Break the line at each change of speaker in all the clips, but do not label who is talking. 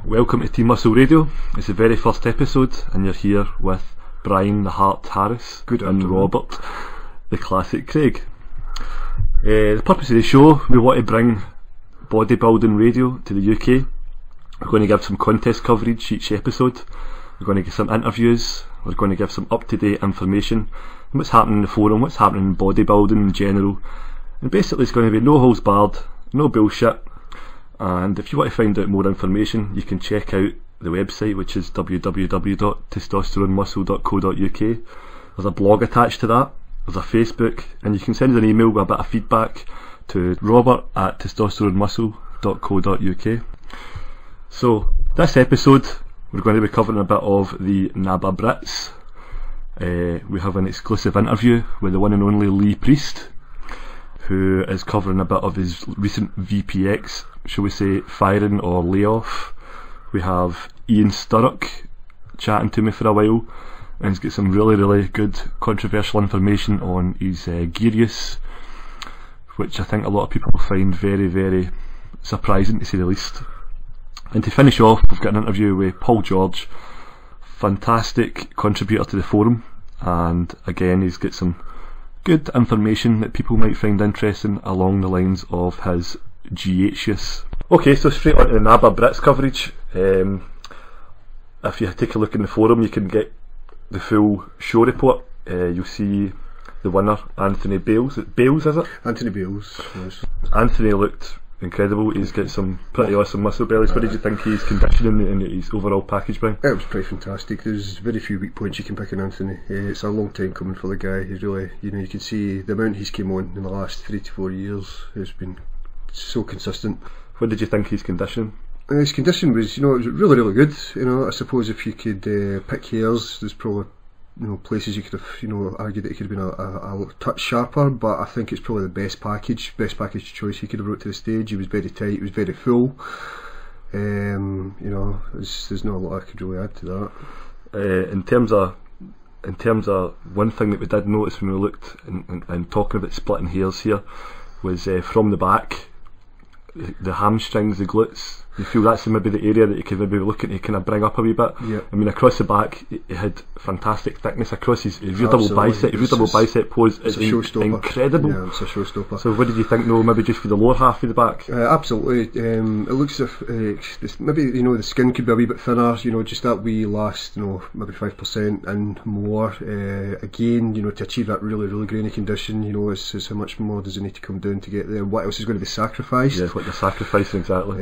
Welcome to Team Muscle Radio. It's the very first episode and you're here with Brian the Heart Harris and Robert the Classic Craig. The purpose of the show, we want to bring bodybuilding radio to the UK. We're going to give some contest coverage each episode. We're going to give some interviews. We're going to give some up-to-date information on what's happening in the forum, what's happening in bodybuilding in general. And basically it's going to be no holds barred, no bullshit. And if you want to find out more information, you can check out the website, which is www.testosteronemuscle.co.uk. There's a blog attached to that, there's a Facebook, and you can send us an email with a bit of feedback to robert@testosteronemuscle.co.uk. So this episode we're going to be covering a bit of the NABBA Brits. We have an exclusive interview with the one and only Lee Priest, who is covering a bit of his recent VPX, shall we say, firing or layoff. We have Ian Sturrock chatting to me for a while, and he's got some really good controversial information on his gear use, which I think a lot of people find very surprising, to say the least. And to finish off, we've got an interview with Paul George, fantastic contributor to the forum, and again he's got some good information that people might find interesting along the lines of his GH use. Okay, so straight on to the NABBA Brits coverage. If you take a look in the forum, you can get the full show report. You'll see the winner, Anthony Bales. Bales, is it?
Anthony Bales, yes.
Anthony looked incredible. He's got some pretty awesome muscle bellies. What did you think his conditioning and his overall package, Brian?
It was pretty fantastic. There's very few weak points you can pick on Anthony. It's a long time coming for the guy. He's really, you can see the amount he's came on in the last 3 to 4 years has been so consistent.
What did you think his conditioning?
His condition was, it was really good. I suppose if you could pick hairs, there's probably places you could have argued that he could have been a touch sharper, but I think it's probably the best package choice he could have brought to the stage. He was very tight, he was very full. There's not a lot I could really add to that.
In terms of one thing that we did notice when we looked and talking about splitting hairs here was from the back, the hamstrings, the glutes. You feel that's maybe the area that you could maybe look at to kind of bring up a wee bit.
Yeah.
I mean, across the back, he had fantastic thickness across his rear double bicep. His rear double bicep pose is incredible.
Yeah, it's a showstopper.
So, what did you think? No, maybe just for the lower half of the back.
Absolutely. It looks as if maybe the skin could be a wee bit thinner. Just that wee last, maybe 5% and more. Again, to achieve that really grainy condition, is how much more does it need to come down to get there? What else is going to be sacrificed?
Yeah, what you're sacrificing exactly.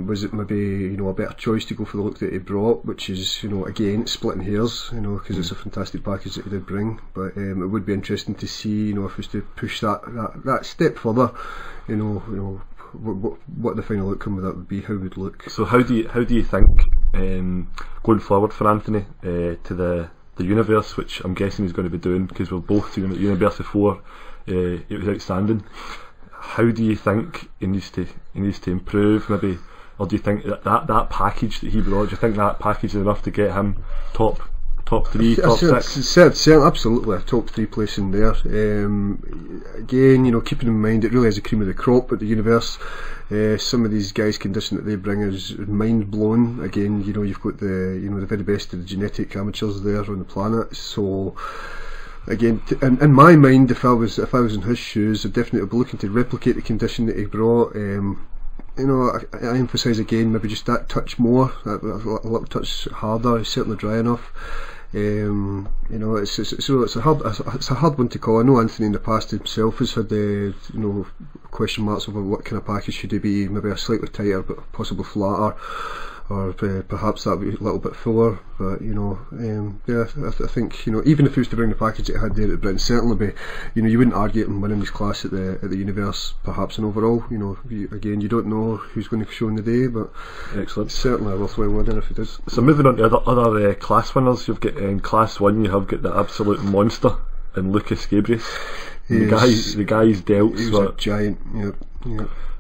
Was it maybe a better choice to go for the look that he brought, which is again splitting hairs, because it's a fantastic package that he did bring. But it would be interesting to see if he was to push that step further, what the final outcome of that would be, how it would look.
So how do you think going forward for Anthony to the Universe, which I'm guessing he's going to be doing, because we've both seen him at the Universe before. It was outstanding. How do you think he needs to improve, maybe? Or do you think that package that he brought, do you think that package is enough to get him top 3, top 6?
Absolutely, a top 3 place in there. Again, keeping in mind it really is a cream of the crop at the Universe. Some of these guys' condition that they bring is mind blowing. Again, you've got the the very best of the genetic amateurs there on the planet. So again, in my mind, if I was in his shoes, I'd definitely be looking to replicate the condition that he brought. I emphasise again, maybe just that touch more, a little touch harder. It's certainly dry enough. It's a hard one to call. I know Anthony in the past himself has had question marks over what kind of package should he be. Maybe a slightly tighter, but possibly flatter, or perhaps that would be a little bit fuller. But I think even if he was to bring the package that he had there at Britain, certainly be you wouldn't argue him winning his class at the Universe, perhaps an overall. Again, you don't know who's going to show in the day, but
excellent.
It's certainly a worthwhile winner if it is.
So moving on to other class winners, you've got in Class 1 you have got the absolute monster in Lucas Gabrius. The guy's delts.
He was a giant. Yep.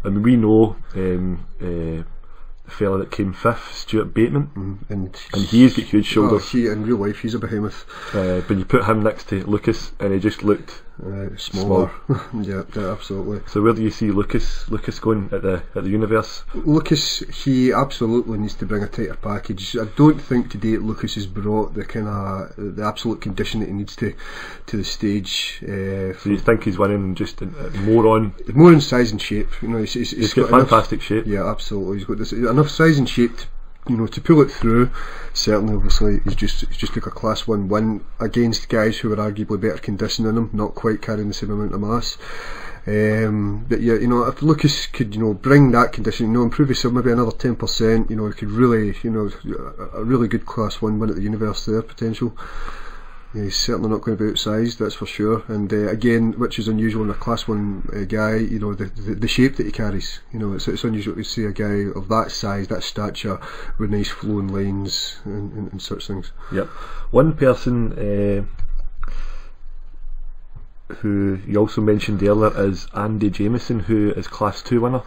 I mean, we know the fella that came 5th, Stuart Bateman, and he's got huge shoulders.
In real life he's a behemoth.
But you put him next to Lucas and he just looked
Smaller. Yeah, absolutely.
So where do you see Lucas going at the Universe?
Lucas, he absolutely needs to bring a tighter package. I don't think to date Lucas has brought the absolute condition that he needs to the stage.
So you think he's winning just more
in size and shape? You know, he's
got fantastic shape.
Yeah, absolutely. He's got enough size and shape to pull it through. Certainly, obviously, he's just took a Class 1 win against guys who were arguably better conditioned than him, not quite carrying the same amount of mass. But yeah, if Lucas could, bring that condition, improve himself maybe another 10%, he could really, a really good Class 1 win at the Universe there, potential. Yeah, he's certainly not going to be outsized, that's for sure. And again, which is unusual in a Class 1 guy, the shape that he carries. It's unusual to see a guy of that size, that stature, with nice flowing lines and such things.
Yep. One person who you also mentioned earlier is Andy Jameson, who is Class 2 winner.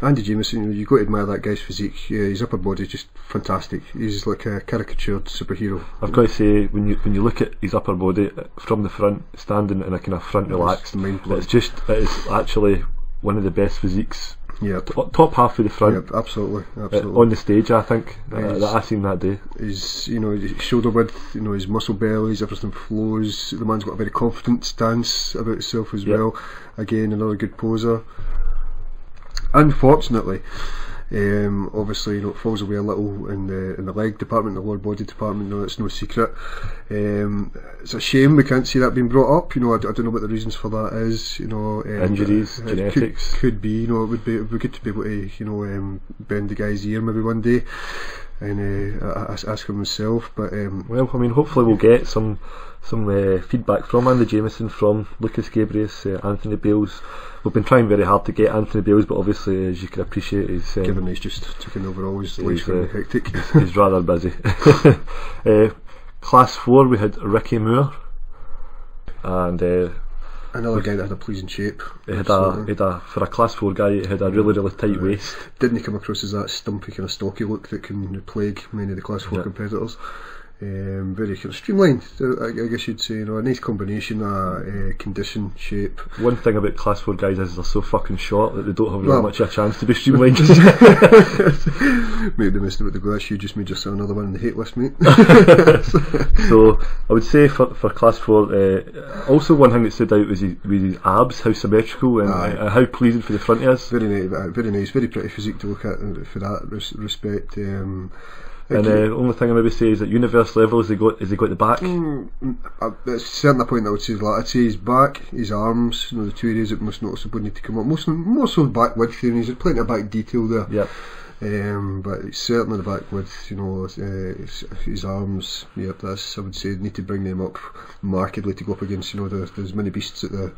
Andy Jameson, you've got to admire that guy's physique. Yeah, his upper body is just fantastic. He's like a caricatured superhero.
I've got to say, when you look at his upper body from the front, standing in a kind of front relaxed, it is actually one of the best physiques.
Yeah,
top half of the front.
Yep, absolutely.
On the stage, I think that I seen that day.
His his shoulder width, his muscle bellies, everything flows. The man's got a very confident stance about himself as well. Again, another good poser. Unfortunately, obviously, it falls away a little in the leg department, the lower body department. It's no secret. It's a shame we can't see that being brought up. I don't know what the reasons for that is.
Injuries, genetics.
Could be. It would be good to be able to bend the guy's ear maybe one day and ask him himself. But
well, I mean, hopefully we'll get some feedback from Andy Jameson, from Lucas Gabrius, Anthony Bales. We've been trying very hard to get Anthony Bales, but obviously, as you can appreciate,
given he's just taken over all his life's very hectic.
He's rather busy. Class 4, we had Ricky Moore, and
another guy that had a pleasing shape.
He had for a Class 4 guy, he had a really tight waist.
Didn't come across as that stumpy kind of stocky look that can plague many of the Class 4 competitors. Very kind of streamlined, I guess you'd say. A nice combination of condition, shape.
One thing about Class 4 guys is they're so fucking short that they don't have really much of a chance to be streamlined.
Maybe they missed about the glass. You just made yourself another one in the hate list, mate.
So I would say for Class 4, also one thing that stood out was his abs, how symmetrical and how pleasing for the front he is.
Very nice, very pretty physique to look at for that respect.
And the only thing I maybe say is at Universe level, has he got the back?
That's certainly a point I would say. I'd say his back, his arms, the two areas that most noticeably need to come up. More so back width there, and he's plenty of back detail there.
Yep.
But it's certainly the back width, his arms. Yeah, I would say need to bring them up markedly to go up against there's many beasts at the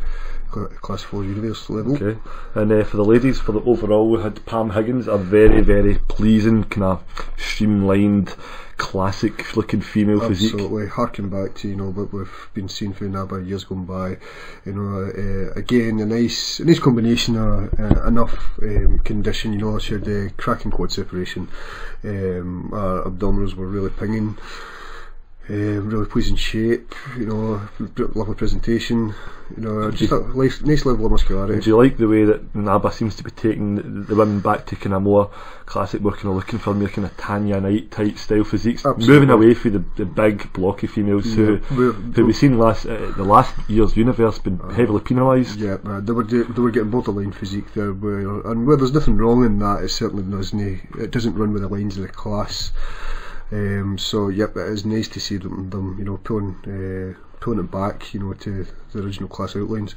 Class 4 Universe level.
Okay. And for the ladies, for the overall, we had Pam Higgins, a very, very pleasing kind of streamlined, classic looking female physique.
Absolutely, harking back to what we've been seeing for NABBA years gone by. Again, a nice combination of enough condition. She had cracking quad separation. Our abdominals were really pinging. Really pleasing shape, lovely presentation, just a nice level of muscularity.
Do you like the way that NABBA seems to be taking the women back to kind of more classic, we're kind of looking for more kind of Tanya Knight type style physiques? Absolutely. Moving away from the big blocky females who we've seen the last year's Universe been heavily penalised.
Yeah, they were getting borderline physique there, and where there's nothing wrong in that, it certainly doesn't run with the lines of the class. So yep, it is nice to see them pulling it back, to the original class outlines.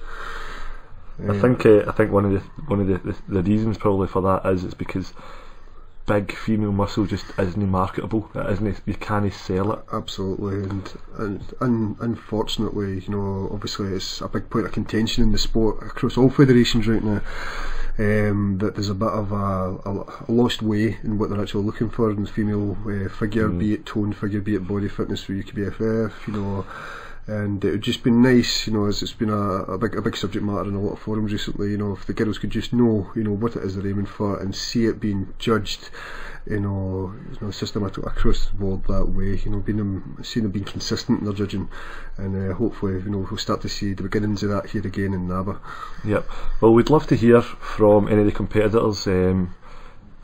I think one of the reasons probably for that is it's because big female muscle just isn't marketable. You can't sell it.
Absolutely, and unfortunately, obviously it's a big point of contention in the sport across all federations right now. That there's a bit of a lost way in what they're actually looking for in the female figure, be it tone figure, be it body fitness for UKBFF, and it would just be nice, as it's been a big subject matter in a lot of forums recently, if the girls could just know, what it is they're aiming for and see it being judged systematic across the board that way. Seeing them being consistent in their judging, and hopefully, we'll start to see the beginnings of that here again in NABBA.
Yep. Well, we'd love to hear from any of the competitors.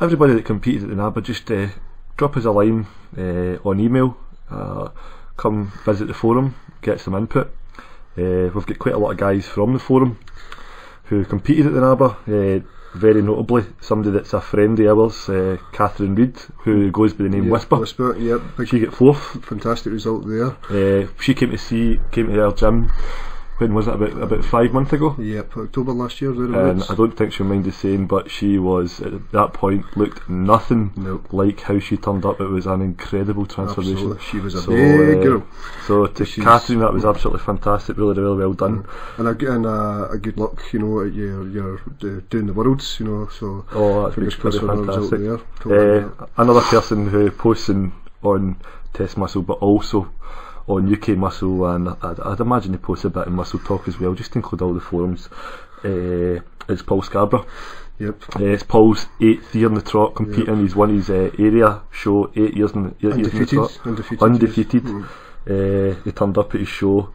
Everybody that competed at the NABBA, just drop us a line on email. Come visit the forum, get some input. We've got quite a lot of guys from the forum who competed at the NABBA. Very notably, somebody that's a friend of ours, Catherine Reid, who goes by the name Whisper.
Whisper, yep.
She got 4th.
Fantastic result there.
She came to our gym. When was it? About 5 months ago?
Yep, October last year.
And I don't think she'll mind us saying, but she was at that point looked nothing like how she turned up. It was an incredible transformation.
Absolutely. She was a big girl.
So to Catherine, that was absolutely fantastic. Really, really well done.
And a good luck, you're doing the worlds, So
that's fantastic. There. Another person who posts on Test Muscle, but also on UK Muscle, and I'd imagine he posts a bit in Muscle Talk as well, just to include all the forums. It's Paul Scarborough.
Yep.
It's Paul's 8th year in the trot competing. He's won his area show 8 years in the trot. Undefeated. He turned up at his show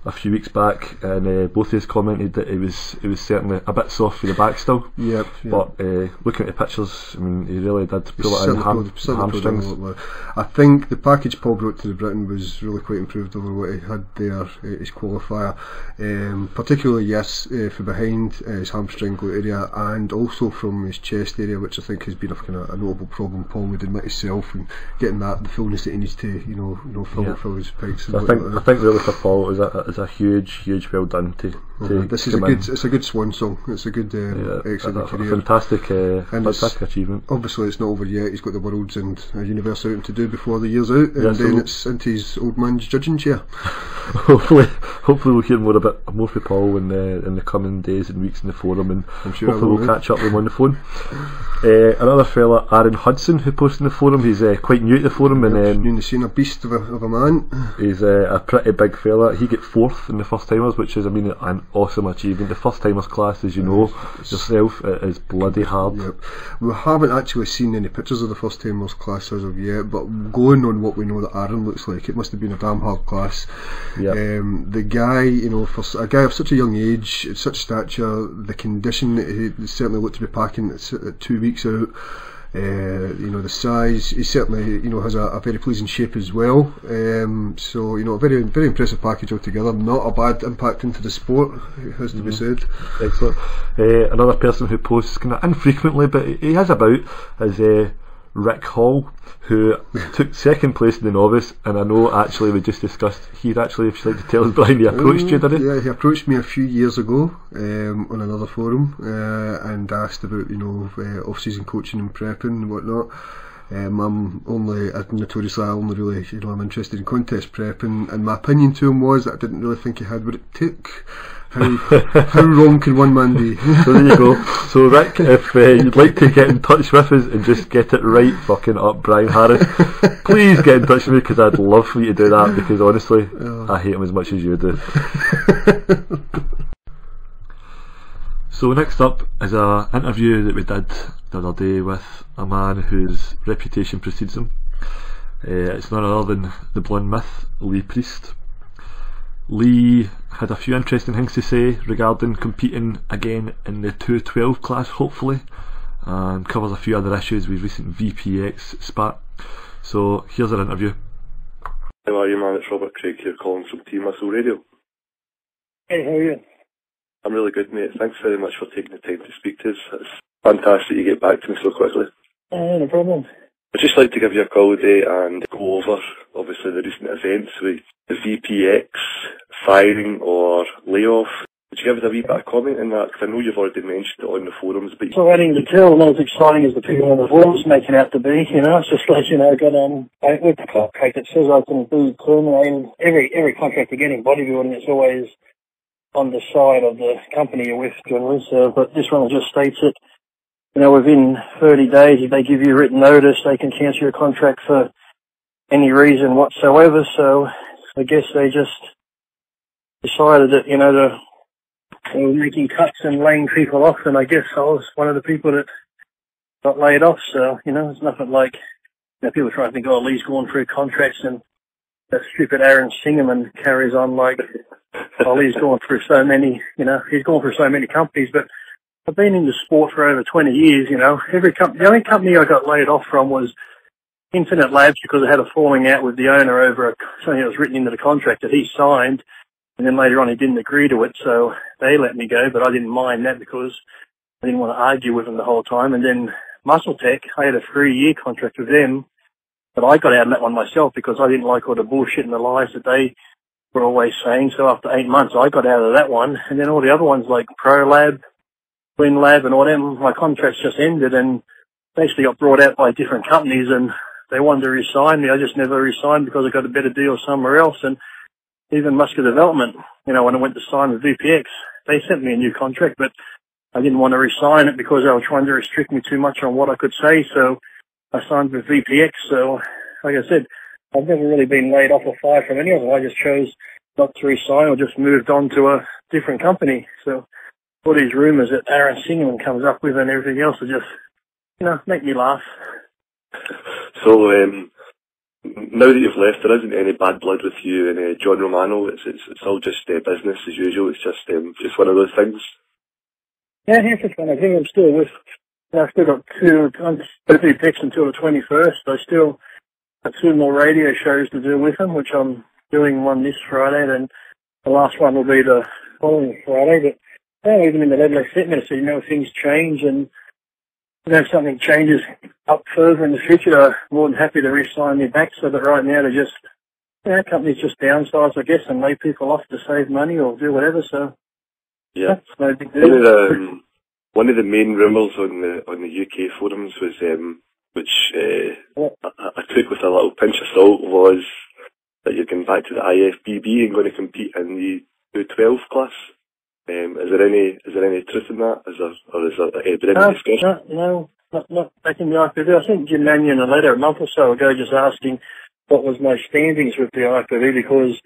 a few weeks back, and both of us commented that it was certainly a bit soft for the back still.
Yep.
But looking at the pictures, I mean, he really did pull it in hamstrings.
I think the package Paul brought to the Britain was really quite improved over what he had there at his qualifier. Particularly, for behind his hamstring glute area, and also from his chest area, which I think has been a notable problem. Paul would admit himself, and getting the fullness that he needs to, fill his pipes.
I think really for Paul it was a huge well done to
it's a good swan song. It's a good excellent career.
Fantastic achievement.
Obviously it's not over yet. He's got the Worlds and a Universe out to do before the year's out, and then it's into his old man's judging chair.
Hopefully we'll hear more from Paul in the coming days and weeks in the forum, and
I'm sure
hopefully we'll catch up with him on the phone. Another fella, Aaron Hudson, who posted in the forum. He's quite new to the forum, and
new in the scene, a beast of a man.
He's a pretty big fella. He got 4th in the first timers, which is an awesome achievement. The first timers class, as you know yourself, it is bloody hard.
Yep. We haven't actually seen any pictures of the first timers class as of yet, but going on what we know that Aaron looks like, it must have been a damn hard class.
Yep.
The guy, for a guy of such a young age, such stature, the condition that he certainly looked to be packing at 2 weeks out. The size, he certainly has a very pleasing shape as well. So a very very impressive package altogether. Not a bad impact into the sport, it has to be said.
Excellent. Another person who posts kind of infrequently, but he has about, is Rick Hall, who took 2nd place in the novice, and I know actually we just discussed, he'd actually, if you'd like to tell us, Brian, he approached you, did he?
Yeah, he approached me a few years ago on another forum, and asked about off-season coaching and prepping and whatnot. I'm interested in contest prep, and my opinion to him was that I didn't really think he had what it took. How wrong can one man be?
So there you go. So Rick, if you'd like to get in touch with us and just get it right fucking up Brian Harris, please get in touch with me, because I'd love for you to do that, because honestly I hate him as much as you do. So next up is an interview that we did the other day with a man whose reputation precedes him. It's none other than the Blonde Myth, Lee Priest. Lee had a few interesting things to say regarding competing again in the 212 class, hopefully, and covers a few other issues with recent VPX spat. So here's our interview. How are you, man? It's Robert Craig here calling from Team Muscle Radio.
Hey, how are you?
I'm really good, mate. Thanks very much for taking the time to speak to us. It's fantastic you get back to me so quickly.
No problem.
I'd just like to give you a call today and go over, obviously, the recent events with the VPX firing or layoff. Would you give us a wee bit of comment on that? Because I know you've already mentioned it on the forums. But
So adding to tell, not as exciting as the people on the forums make it out to be, It's just like, with the contract, it says I can be terminated. Every contract you get in bodybuilding, it's always on the side of the company you're with generally, but this one just states it. Within 30 days, if they give you written notice, they can cancel your contract for any reason whatsoever. So I guess they just decided that, they were making cuts and laying people off, and I guess I was one of the people that got laid off. So, you know, it's nothing like, you know, people try to think, oh, Lee's gone through contracts and that stupid Aaron Singerman carries on like, oh, he's gone through so many, you know, he's gone through so many companies. But I've been in the sport for over 20 years, you know. The only company I got laid off from was Infinite Labs, because I had a falling out with the owner over something that was written into the contract that he signed, and then later on he didn't agree to it, so they let me go, but I didn't mind that because I didn't want to argue with them the whole time. And then Muscle Tech, I had a 3-year contract with them, but I got out of that one myself because I didn't like all the bullshit and the lies that they were always saying. So after 8 months, I got out of that one, and then all the other ones like Pro Lab, Win Lab and all them, my contracts just ended and basically got brought out by different companies, and they wanted to resign me. I just never resigned because I got a better deal somewhere else. And even Muscular Development, you know, when I went to sign with VPX, they sent me a new contract, but I didn't want to resign it because they were trying to restrict me too much on what I could say. So I signed with VPX. So, like I said, I've never really been laid off or fired from any of them. I just chose not to resign or just moved on to a different company. So all these rumours that Aaron Singerman comes up with and everything else are just, you know, make me laugh.
So, now that you've left, there isn't any bad blood with you and John Romano. It's all just business as usual. It's just one of those things.
Yeah, it's just one. I think I'm still with. I've still got I'm busy picks until the 21st. I still have 2 more radio shows to do with them, which I'm doing one this Friday. Then the last one will be the following Friday. But yeah, even in the level I set me, so you know things change and. If something changes up further in the future, I'm more than happy to re-sign me back. So that right now they're just, you know, companies just downsize, I guess, and lay people off to save money or do whatever. So
yeah,
that's no big deal.
One of the main rumours on the UK forums was, which I took with a little pinch of salt, was that you're going back to the IFBB and going to compete in the 212 class. Is there any truth in that? Is there any discussion?
No, not back in the IFBB. I think Jim Mannion a letter a month or so ago just asking what was my standings with the IFBB because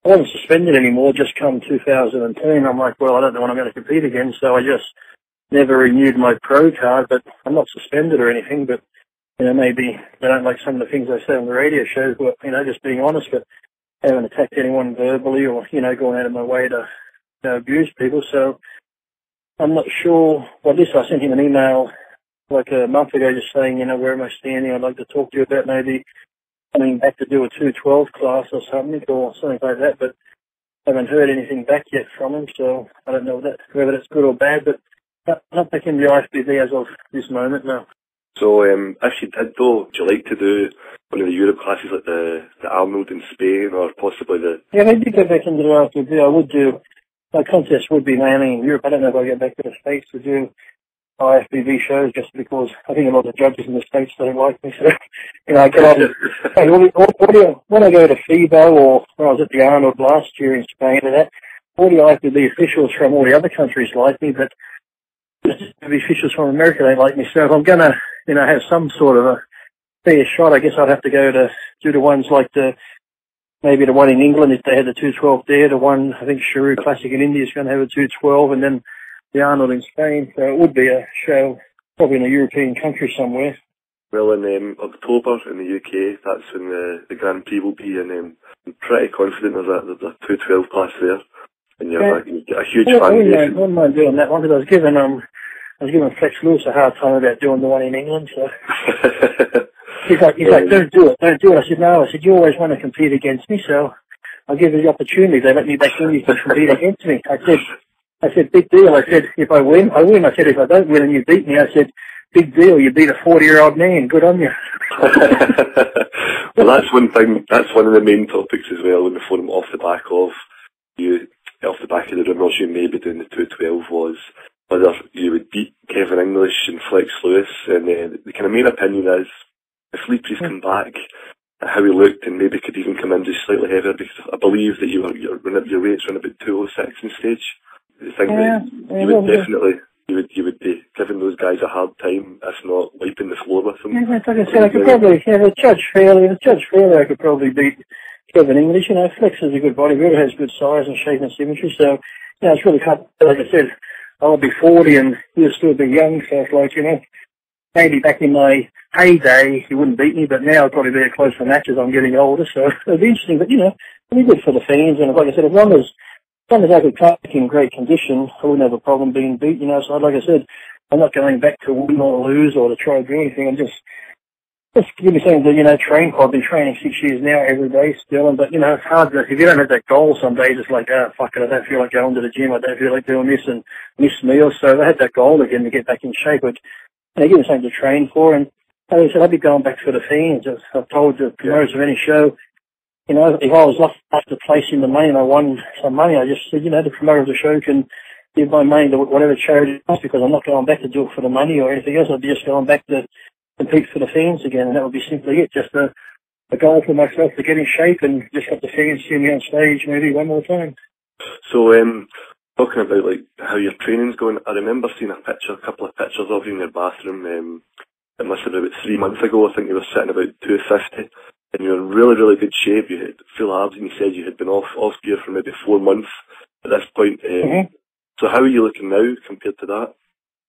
I wasn't suspended anymore, just come 2010. I'm like, well, I don't know when I'm going to compete again, so I just never renewed my pro card, but I'm not suspended or anything, but, you know, maybe they don't like some of the things I say on the radio shows, but, you know, just being honest, but I haven't attacked anyone verbally or, you know, going out of my way to abuse people, so I'm not sure. Well, this I sent him an email like a month ago just saying, you know, where am I standing? I'd like to talk to you about maybe coming back to do a 212 class or something like that, but I haven't heard anything back yet from him, so I don't know whether that's good or bad, but not back in the IFBB as of this moment, no.
So, if you did though, would you like to do one of the Europe classes like the Arnold in Spain or possibly the...
Yeah, maybe go back into the IFBB. I would do. My contest would be mainly in Europe. I don't know if I'll get back to the States to do IFBB shows just because I think a lot of the judges in the States don't like me. So, you know, I get on. When I go to FIBO or when I was at the Arnold last year in Spain and that, all the IFBB officials from all the other countries like me, but the officials from America don't like me. So if I'm going to, you know, have some sort of a fair shot, I guess I'd have to go to do the ones like maybe the one in England if they had the 212 there, the one, I think Sharu Classic in India is going to have a 212, and then the Arnold in Spain. So it would be a show probably in a European country somewhere.
Well, in October in the UK, that's when the Grand Prix will be, and I'm pretty confident there's a 212 class there, and you're a huge fan base.
I wouldn't mind doing that one because I was giving Flex Lewis a hard time about doing the one in England, so... He's like, don't do it. I said, no. I said, you always want to compete against me, so I'll give you the opportunity. They let me back in, you can compete against me. I said, big deal. I said, if I win, I win. I said, if I don't win and you beat me, I said, big deal. You beat a 40-year-old man. Good on you.
Well, that's one thing. That's one of the main topics as well in the forum off the back of the rumours you may be doing the 212 was whether you would beat Kevin English and Flex Lewis. And the kind of main opinion is, if Lee Priest come back, how he looked, and maybe could even come in just slightly heavier, because I believe that your weight's around about 206 in stage. I think that you would be giving those guys a hard time, if not wiping the floor with them.
Yeah, like I said, I could probably, the judge fairly, I could probably beat Kevin English. You know, Flex is a good bodybuilder, has good size and shape and symmetry, so, you know, it's really hard. Like I said, I'll be 40 and he'll still be young, so it's like, you know, maybe back in my heyday, he wouldn't beat me, but now I'd probably be a closer match as I'm getting older, so it'll be interesting. But, you know, it'll be good for the fans, and like I said, as long as I could come back in great condition, I wouldn't have a problem being beat, you know. So like I said, I'm not going back to win or lose or to try to do anything. I'm just give me something to, you know, train for. I've been training 6 years now every day still, but, you know, it's hard to, if you don't have that goal some days, it's like, fuck it, I don't feel like going to the gym, I don't feel like doing this and miss meals. So I had that goal again to get back in shape, but, you know, give me something to train for. And like I said, I'd be going back for the fans. I've told the promoters of any show, you know, if I was lucky enough to place in the money and I won some money, I just said, you know, the promoter of the show can give my money to whatever charity it is, because I'm not going back to do it for the money or anything else. I'd be just going back to compete for the fans again, and that would be simply it. Just a goal for myself to get in shape and just have the fans see me on stage maybe one more time.
So, talking about like how your training's going, I remember seeing a couple of pictures of you in your bathroom. It must have been about 3 months ago. I think you were sitting about 250. And you were in really, really good shape. You had full abs, and you said you had been off gear for maybe 4 months at this point. So how are you looking now compared to that?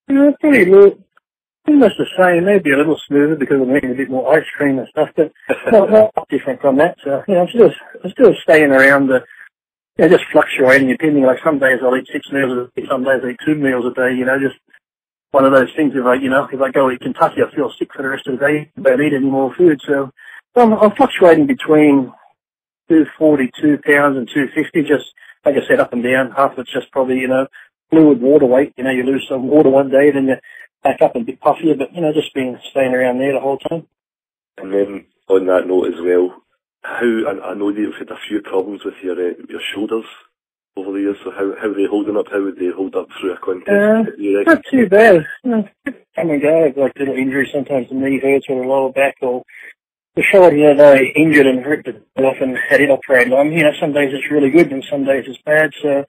Yeah, pretty much the same. Maybe a little smoother because I'm eating a bit more ice cream and stuff, but not different from that. So, you know, I'm still staying around just fluctuating, depending. Like some days I'll eat 6 meals a day, some days I eat 2 meals a day. You know, just one of those things. If I go eat Kentucky, I feel sick for the rest of the day. I don't eat any more food, so. I'm fluctuating between 240, 2 pounds and 250, just, like I said, up and down. Half of it's just probably, you know, fluid water weight. You know, you lose some water one day, then you're back up and a bit puffier, but, you know, just staying around there the whole time.
And then, on that note as well, I know that you've had a few problems with your shoulders over the years, so how are they holding up? How would they hold up through a contest?
Not too bad. You know, come and go. I've like little injuries, sometimes the knee hurts or the lower back or the shoulder, you know, they injured and ripped it off and had it operated on. You know, some days it's really good and some days it's bad. So as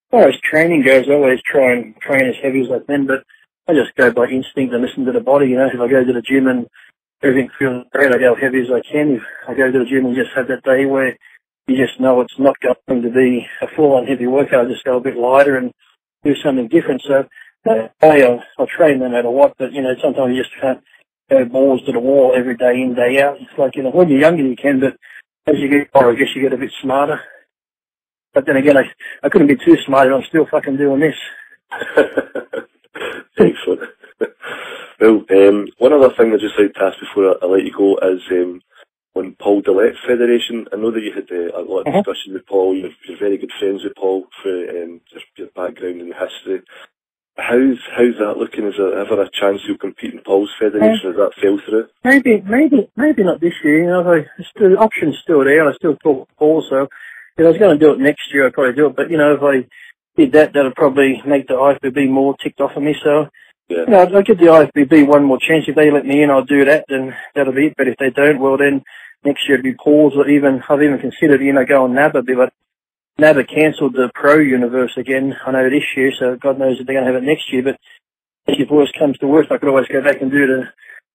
far as training goes, I always try and train as heavy as I can, but I just go by instinct and listen to the body. You know, if I go to the gym and everything feels great, I go heavy as I can. If I go to the gym and just have that day where you just know it's not going to be a full-on heavy workout, I just go a bit lighter and do something different. So I'll train no matter what, but, you know, sometimes you just can't go balls to the wall every day in, day out. It's like, you know, when you're younger you can, but as you get older, I guess you get a bit smarter. But then again, I couldn't be too smart and I'm still fucking doing this.
Excellent. Well, one other thing I just like to ask before I let you go is on Paul Dillette's Federation. I know that you had a lot of discussion with Paul. You're very good friends with Paul through your background and history. How's that looking? Is there ever a chance you'll compete in Paul's Federation? Has that fell through?
Maybe not this year. You know, the option's still there. I still talk to Paul, so if I was going to do it next year, I'd probably do it. But, you know, if I did that, that'd probably make the IFBB more ticked off of me. So, you know, I'll give the IFBB one more chance. If they let me in, I'll do that, then that'll be it. But if they don't, well, then next year it'd be Paul's, or I've even considered, you know, going NABBA, but NABBA cancelled the Pro Universe again, I know, this year, so God knows if they're going to have it next year, but if worse comes to worse, I could always go back and do the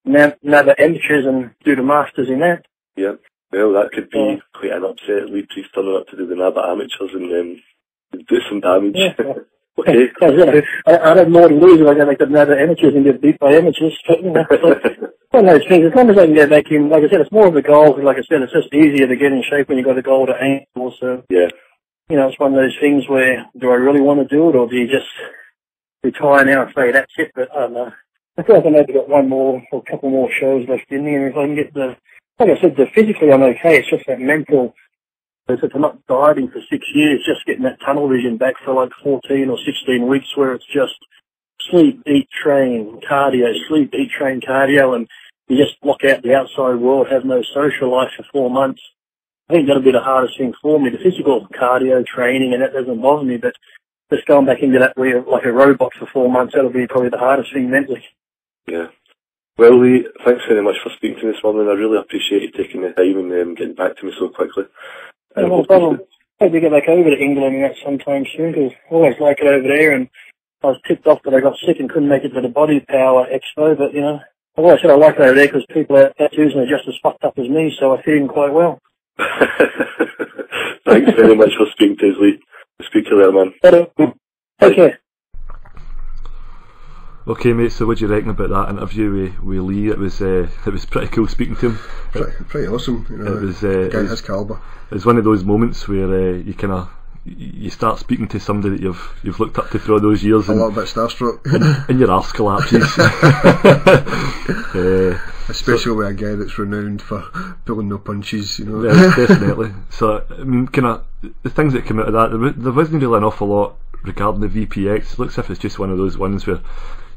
NABBA Amateurs and do the Masters in that.
Yeah, well, that could be quite an upset. Lee Priest turning up to do the NABBA Amateurs and do some damage.
Yeah.
Okay.
I'd have more to lose if I go back to NABBA Amateurs and get beat by amateurs, but, you know, one of those things, as long as I can get back in, like I said, it's more of a goal, like I said, it's just easier to get in shape when you've got a goal to aim for, so.
Yeah.
You know, it's one of those things where, do I really want to do it, or do you just retire now and say, that's it? But I don't know. I feel like I've maybe got one more, or a couple more shows left in me, and if I can get like I said, physically I'm okay, it's just that mental, if I'm not dieting for 6 years, just getting that tunnel vision back for like 14 or 16 weeks where it's just sleep, eat, train, cardio, sleep, eat, train, cardio, and you just block out the outside world, have no social life for 4 months. I think that'll be the hardest thing for me. The physical cardio training, and that doesn't bother me, but just going back into that where like a robot for 4 months, that'll be probably the hardest thing mentally.
Yeah. Well, Lee, thanks very much for speaking to me this morning. I really appreciate you taking the time and getting back to me so quickly.
No problem. Hope we get back over to England and that sometime soon, because I always like it over there, and I was tipped off that I got sick and couldn't make it to the Body Power Expo, but, you know, I've always said I like it over there because people have tattoos and are just as fucked up as me, so I fit in quite well.
Thanks very much for speaking to us, Lee. Speak to you later, man.
Take care.
Okay, mate. So, what do you reckon about that interview with Lee? It was pretty cool speaking to him.
Pretty awesome. You know,
it was
guy his calibre.
It's one of those moments where you start speaking to somebody that you've looked up to through all those years,
a little bit starstruck,
and your arse collapses.
Especially with a guy that's renowned for pulling no punches, you know.
Yeah, definitely. So, I mean, the things that come out of that, there wasn't really an awful lot regarding the VPX. It looks as if it's just one of those ones where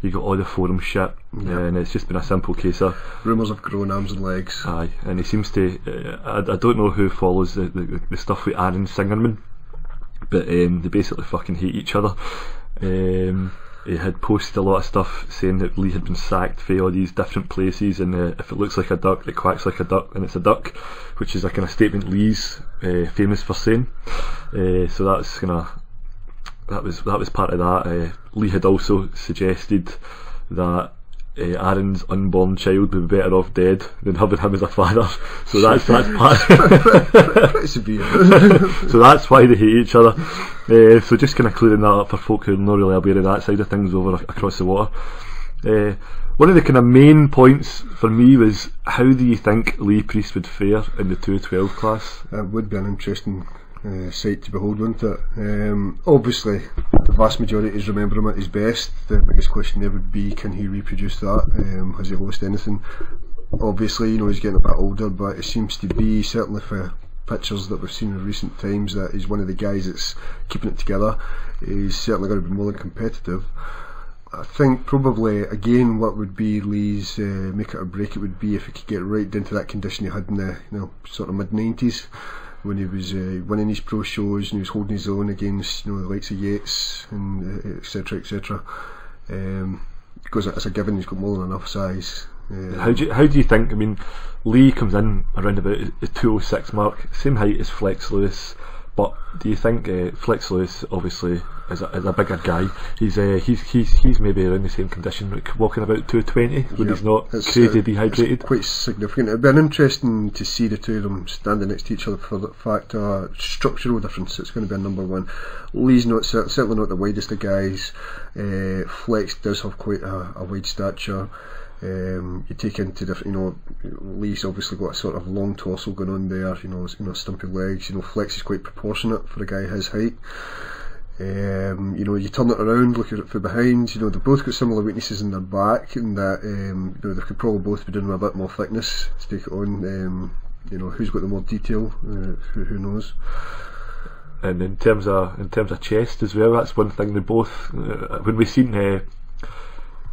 you got all the forum shit, and it's just been a simple case of
rumours of growing arms and legs.
Aye, and he seems to. I don't know who follows the stuff with Aaron Singerman, but they basically fucking hate each other. He had posted a lot of stuff saying that Lee had been sacked for all these different places, and if it looks like a duck, it quacks like a duck, and it's a duck, which is a kind of statement Lee's famous for saying. So that's kind of. That was part of that. Lee had also suggested that Aaron's unborn child would be better off dead than having him as a father. So that's part.
Pretty severe.
So that's why they hate each other. So just kind of clearing that up for folk who are not really aware of that side of things over across the water. One of the kind of main points for me was, how do you think Lee Priest would fare in the 212 class?
It would be an interesting sight to behold, wouldn't it? Obviously, the vast majority is remember him at his best. The biggest question there would be, can he reproduce that? Has he lost anything? Obviously, you know, he's getting a bit older, but it seems to be, certainly for pictures that we've seen in recent times, that he's one of the guys that's keeping it together. He's certainly going to be more than competitive. I think probably, again, what would be Lee's make it or break it would be if he could get right into that condition he had in the sort of mid-90s, when he was winning his pro shows and he was holding his own against, you know, the likes of Yates and etc, etc. Because it's a given he's got more than enough size.
How do you think? I mean, Lee comes in around about the 206 mark, same height as Flex Lewis, but do you think Flex Lewis obviously is a bigger guy? He's maybe around the same condition, like walking about 220 when he's not crazy dehydrated.
It's quite significant. It'd be interesting to see the two of them standing next to each other for the fact of structural difference. It's going to be a number one. Lee's certainly not the widest of guys. Flex does have quite a wide stature. You take into different, you know, Lee's obviously got a sort of long torso going on there, you know, stumpy legs. You know, Flex is quite proportionate for a guy his height. You know, you turn it around, look at it from behind, you know, they've both got similar weaknesses in their back, and that you know, they could probably both be doing a bit more thickness to take it on. You know, who's got the more detail, who knows.
And in terms of chest as well, that's one thing they both, when we seen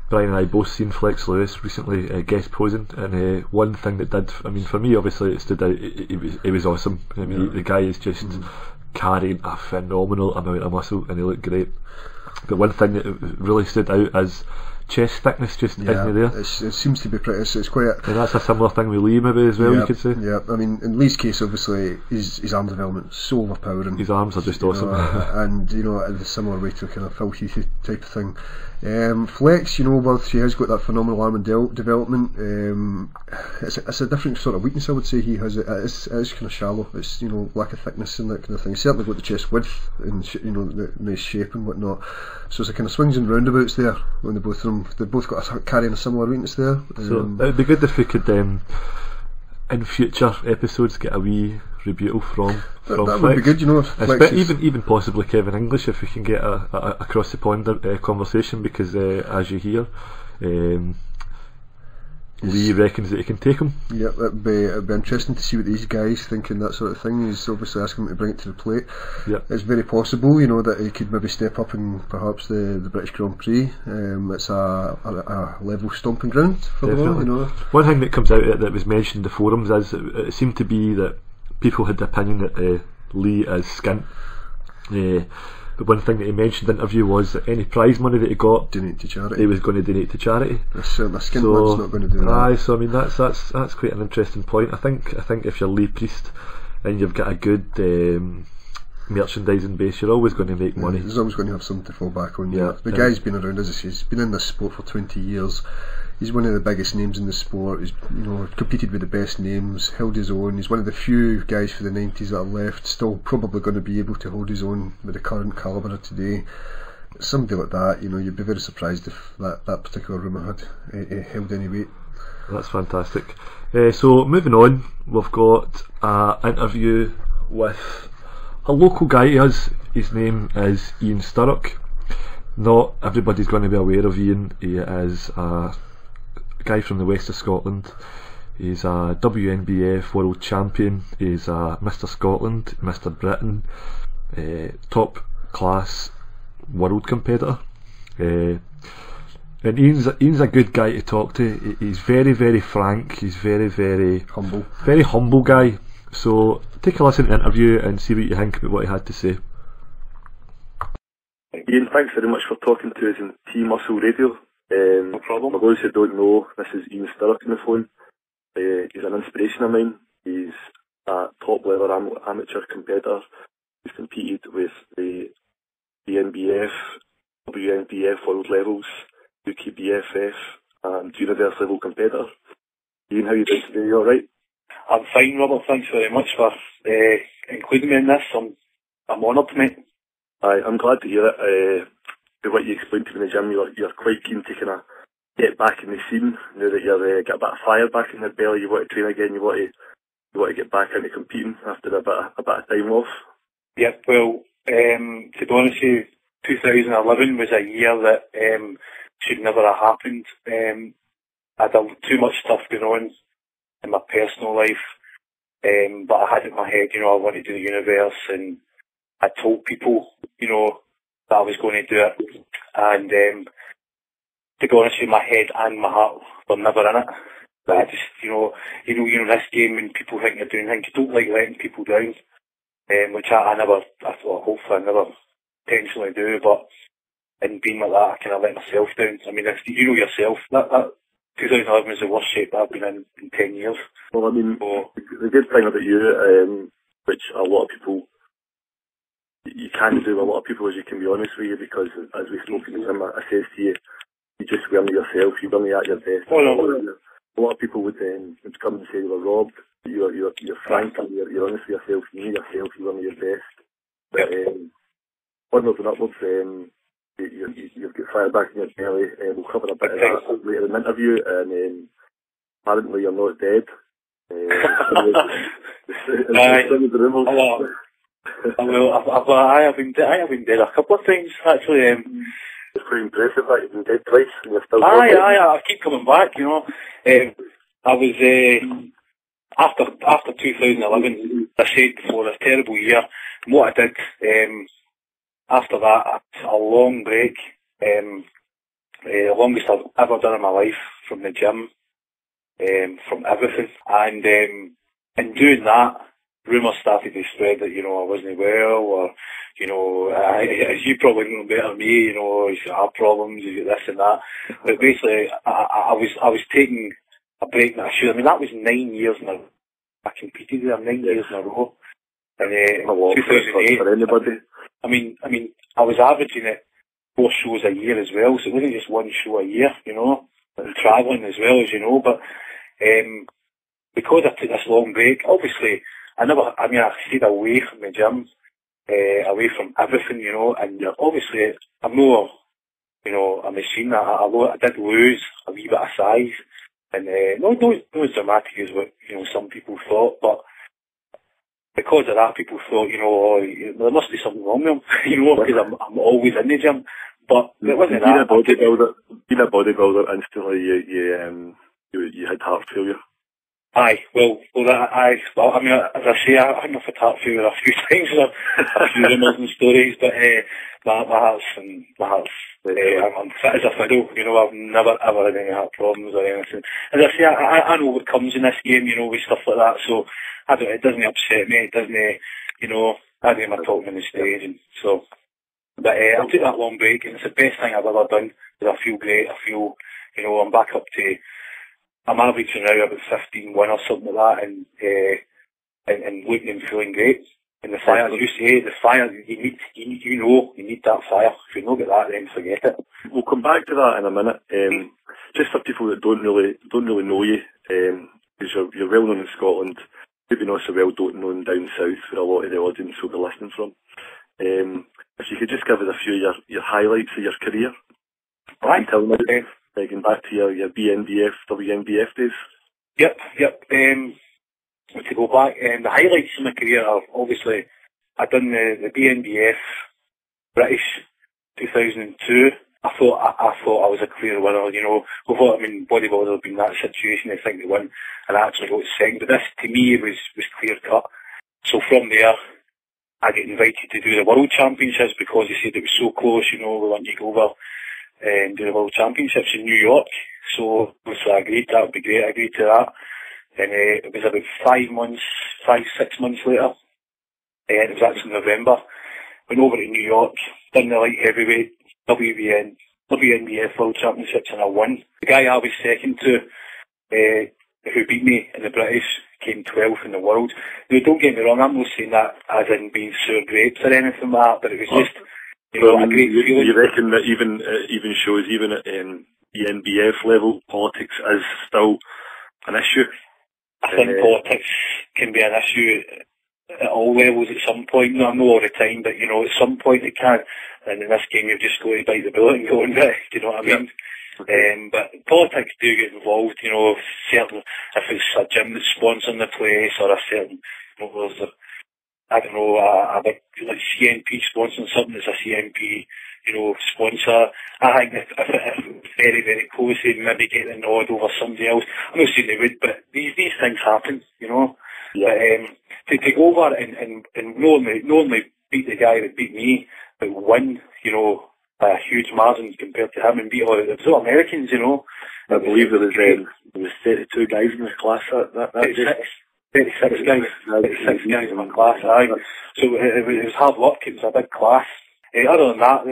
Brian and I both seen Flex Lewis recently guest posing, and one thing that did, I mean, for me obviously it stood out, it was awesome. I mean, the guy is just carrying a phenomenal amount of muscle, and he looked great. But one thing that really stood out is chest thickness just isn't there.
It seems to be pretty, it's quite
and that's a similar thing with Lee maybe as well, you could say.
Yeah, I mean, in Lee's case obviously his arm development is so overpowering.
His arms are just awesome.
And you know, in a similar way to a kind of Phil Heath type of thing. Flex, you know, while she has got that phenomenal arm and development, it's a different sort of weakness I would say he has. It is kind of shallow. It's, you know, lack of thickness and that kind of thing. He's certainly got the chest width and, you know, the nice shape and whatnot. So it's a kind of swings and roundabouts there when they both got carrying a similar weakness there.
So it would be good if we could in future episodes get a wee rebuttal from
that
Flex.
would be good, you know, if Flex
even possibly Kevin English, if we can get a across the pond conversation, because as you hear, Lee reckons that he can take him.
Yeah, it'd be interesting to see what these guys think and that sort of thing. He's obviously asking him to bring it to the plate.
Yep.
It's very possible, you know, that he could maybe step up in perhaps the British Grand Prix. It's a level stomping ground for them, you know.
One thing that comes out of it that was mentioned in the forums is it seemed to be that people had the opinion that Lee is skint. But one thing that he mentioned in the interview was that any prize money that he got,
donate to charity.
He was going to donate to charity.
A skint man's not going to do that.
Aye, so I mean that's quite an interesting point. I think if you're Lee Priest and you've got a good merchandising base, you're always going to make money.
He's always going to have something to fall back on. Yeah, the guy's been around, as I say, he's been in this sport for 20 years. He's one of the biggest names in the sport. He's, you know, competed with the best names, held his own. He's one of the few guys for the 90s that are left, still probably going to be able to hold his own with the current calibre of today. somebody like that, you know, you'd be very surprised if that particular rumour had held any weight.
That's fantastic. So moving on, we've got an interview with a local guy to us. His name is Ian Sturrock. Not everybody's going to be aware of Ian. He is a guy from the west of Scotland. He's a WNBF world champion. He's a Mr. Scotland, Mr. Britain, top class world competitor. And Ian's a good guy to talk to. He's very, very frank. He's very, very humble guy. So take a listen to the interview and see what you think about what he had to say.
Ian, thanks very much for talking to us in T-Muscle Radio. No problem. For those who don't know, this is Ian Sturrock on the phone. He's an inspiration of mine. He's a top level amateur competitor. He's competed with the NBF, WNBF world levels, UKBFF and universe level competitor. Ian, how are you doing today? You alright?
I'm fine, Robert. Thanks very much for including me in this. I'm honoured, mate.
I'm glad to hear it. What you explained to me in the gym, you're quite keen to kind of get back in the scene now that you've got a bit of fire back in your belly. You want to train again. You want to get back into competing after a bit of time off.
Yeah, well, to be honest with you, 2011 was a year that should never have happened. I had too much stuff going on in my personal life, but I had in my head, you know, I wanted to do the universe, and I told people, you know, that I was going to do it, and to be honest with you, my head and my heart were never in it. But I just, you know, this game, when people think you're doing things, you don't like letting people down, which I hopefully I never intentionally do, but in being like that, I kind of let myself down. I mean, if you know yourself, that 2011 was the worst shape I've been in 10 years.
Well, I mean, the good thing about you, which a lot of people, you can't do with a lot of people, is you can be honest with you, because as we spoke in the gym, I says to you, you just weren't yourself, you weren't at your best.
Oh, no.
A lot of people would come and say you were robbed. You're frank and you're honest with yourself. You knew yourself, you weren't your best. But onwards and upwards, you've got fire back in your belly. We'll cover a bit of that later in the interview, and apparently you're not dead. I have been dead a couple of times, actually. It's pretty impressive that you've been dead twice and you're still
I keep coming back, you know. I was after 2011, I said before, this terrible year. And what I did after that, a long break, the longest I've ever done in my life, from the gym, from everything, and in doing that, rumours started to spread that, you know, I wasn't well, or, you know, as you probably know better than me, you know, he's got heart problems, he's got this and that. But basically, I was taking a break that I should. I mean, that was 9 years in a row. I competed there 9 years in a row. And 2008.
For anybody.
I mean, I was averaging at 4 shows a year as well, so it wasn't just 1 show a year, you know, and travelling as well, as you know. But because I took this long break, obviously, I stayed away from the gym, away from everything, you know, and obviously I'm not, you know, a machine. I did lose a wee bit of size, and not as dramatic as what, you know, some people thought, but because of that, people thought, you know, there must be something wrong with him, you know, because I'm always in the gym. But it wasn't that.
Being a bodybuilder, instantly you had heart failure.
Aye, well, I mean, as I say, I think I've had heart failure a few times, a few rumours and stories, but my heart's I'm fit as a fiddle, you know. I've never ever had any heart problems or anything. As I say, I know what comes in this game, you know, with stuff like that, so it doesn't upset me, it doesn't, you know, I do my talking on the stage, and so, but I took that long break, and it's the best thing I've ever done, because I feel great, you know, I'm back up to, I'm averaging now about 15-1 or something like that, and looking and feeling great. And the fire, as you say, the fire, you need that fire. If you don't get that, then forget it.
We'll come back to that in a minute. Just for people that don't really know you, because you're well known in Scotland, maybe not so well known down south for a lot of the audience will be listening from. if you could just give us a few of your highlights of your career.
Right.
Until now, going back to your BNBF, WNBF days.
Yep. To go back, the highlights of my career are obviously I done the BNBF British 2002. I thought I was a clear winner, you know. Before, I mean, bodybuilders have been in that situation, they think they won, and I actually got second. But this, to me, was clear cut. So from there, I get invited to do the World Championships because they said it was so close, you know, we want you to go over and do the World Championships in New York. So I agreed, that would be great, I agreed to that. And it was about 6 months later, and it was actually November, went over to New York, done the light heavyweight, WNBF World Championships, and I won. The guy I was second to, who beat me in the British, came 12th in the world. Now, don't get me wrong, I'm not saying that as in being sour grapes or anything like that, but it was just, you know, a great feeling.
You reckon that even shows, even at the NBF level, politics is still an issue?
I think politics can be an issue at all levels at some point. Not all the time, but, you know, at some point it can. And in this game, you've just got to bite the bullet and go and do you know what I mean? Yep. But politics do get involved, you know, if it's a gym that's sponsoring the place, or a certain, you know, there's a big, like CNP sponsoring something that's a CNP, you know, sponsor. I think if it's very, very close, they'd maybe get the nod over somebody else. I'm not saying they would, but these things happen, you know. Yeah. But to go over and not only beat the guy that beat me, but win, you know, by a huge margin compared to him, and beat all the Americans, you know.
I believe there was 32 guys in the class that day.
36 guys in my class, aye. So it was hard work, it was a big class. Other than that,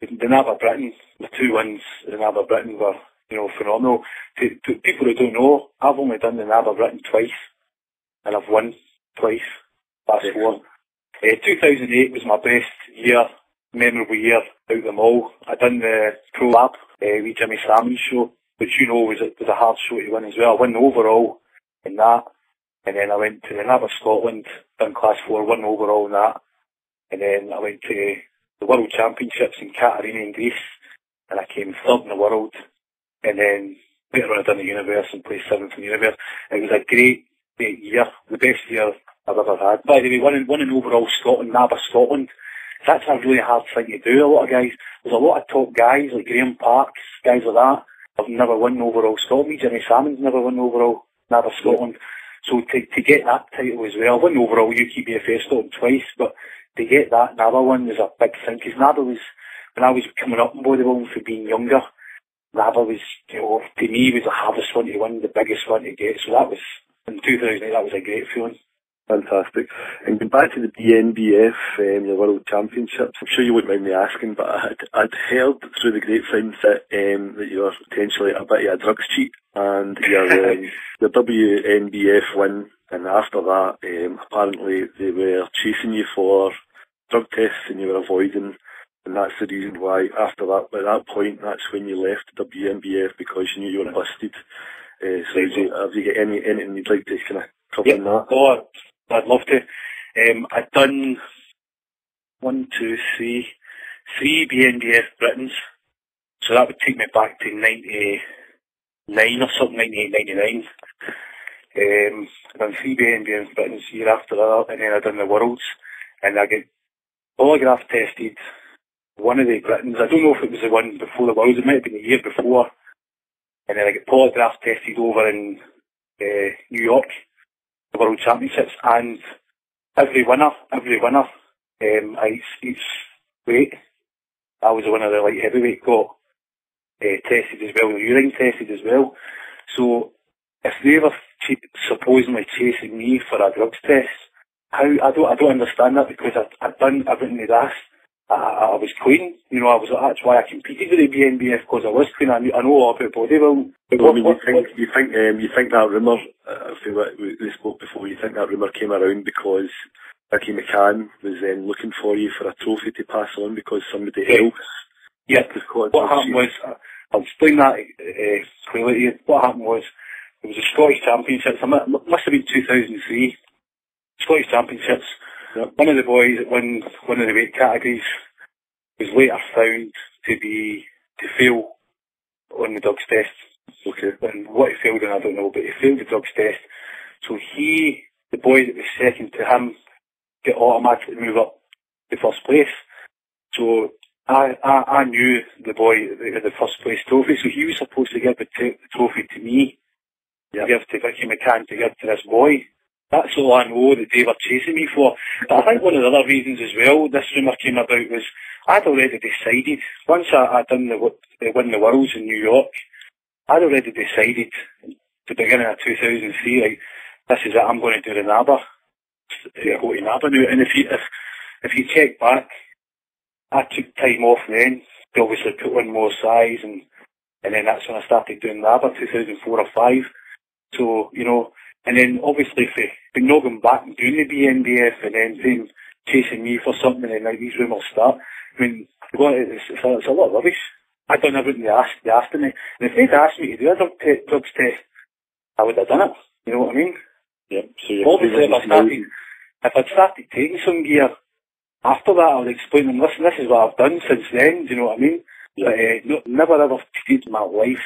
the NABBA Britain, the 2 wins in NABBA Britain were, you know, phenomenal. To people who don't know, I've only done the NABBA Britain twice, and I've won twice, last 4. 2008 was my best year, memorable year out of them all. I done the Pro Lab with Jimmy Salmon's show, which, you know, was a hard show to win as well. I won the overall in that. And then I went to the NABBA Scotland, done class 4, won overall in that. And then I went to the World Championships in Katarina in Greece, and I came 3rd in the world. And then later on I done the Universe and placed 7th in the Universe. It was a great year, the best year I've ever had. By the way, winning overall Scotland, NABBA Scotland, that's a really hard thing to do. A lot of guys, there's a lot of top guys like Graham Parks, guys like that, have never won overall Scotland. Jimmy Salmon's never won overall NABBA Scotland. So to get that title as well, win overall UKBFF Scotland twice, but to get that NABBA one was a big thing, because NABBA was, when I was coming up in bodybuilding for being younger, NABBA was, you know, to me was the hardest one to win, the biggest one to get, so that was, in 2008, that was a great feeling.
Fantastic. And going back to the BNBF, your World Championships, I'm sure you wouldn't mind me asking, but I'd heard through the grapevine that you were potentially a bit of a drugs cheat, and your WNBF win, and after that, apparently they were chasing you for drug tests and you were avoiding, and that's the reason why after that, by that point, that's when you left WNBF, because you knew you were busted. So have you got anything you'd like to kind of cover on that?
Oh, I'd love to. I'd done 3 BNBF Britons, so that would take me back to 99 or something, 98, 99. I done 3 BNBF Britons year after that, and then I done the Worlds, and I get polygraph tested. One of the Britons, I don't know if it was the one before the Worlds, it might have been the year before, and then I get polygraph tested over in New York, the World Championships, and every winner, each weight, I was the winner of the light heavyweight, got tested as well, the urine tested as well. So if they were supposedly chasing me for a drugs test, how I don't understand that, because I'd done everything they'd asked. I was clean, you know. That's why I competed with the BNBF, because I was clean. I know all about bodybuilding.
You think that rumour? I feel like we spoke before. You think that rumour came around because Ricky McCann was then looking for you for a trophy to pass on because somebody else?
Yeah. What happened was, I'll explain that clearly to you. What happened was, it was the Scottish Championships. It must have been 2003. Scottish Championships. one of the boys that won one of the weight categories was later found to fail on the drugs test.
Okay.
And what he failed on, I don't know, but he failed the drugs test. So the boy that was second to him, got automatically moved up to first place. So I knew the boy that had the first place trophy, so he was supposed to give the trophy to me, to give to Vicky McCann, to give to this boy. That's all I know that they were chasing me for. But I think one of the other reasons as well this rumour came about was I'd already decided, once I'd done win the Worlds in New York, I'd already decided at the beginning of 2003, like, this is it, I'm going to do the NABBA. Go to NABBA now. And if you check back, I took time off then to obviously put on more size, and then that's when I started doing NABBA, 2004 or 5. So, you know, and then obviously if you're not going back and doing the BNBF and then chasing me for something and like these rumours start, I mean, it's a lot of rubbish. I'd done everything they asked of me. And if they'd asked me to do a drugs test, I would have done it. You know what I mean?
Yeah. So
obviously if I'd started taking some gear, after that I would explain them, listen, this is what I've done since then, do you know what I mean?
Yeah.
But never ever cheated in my life,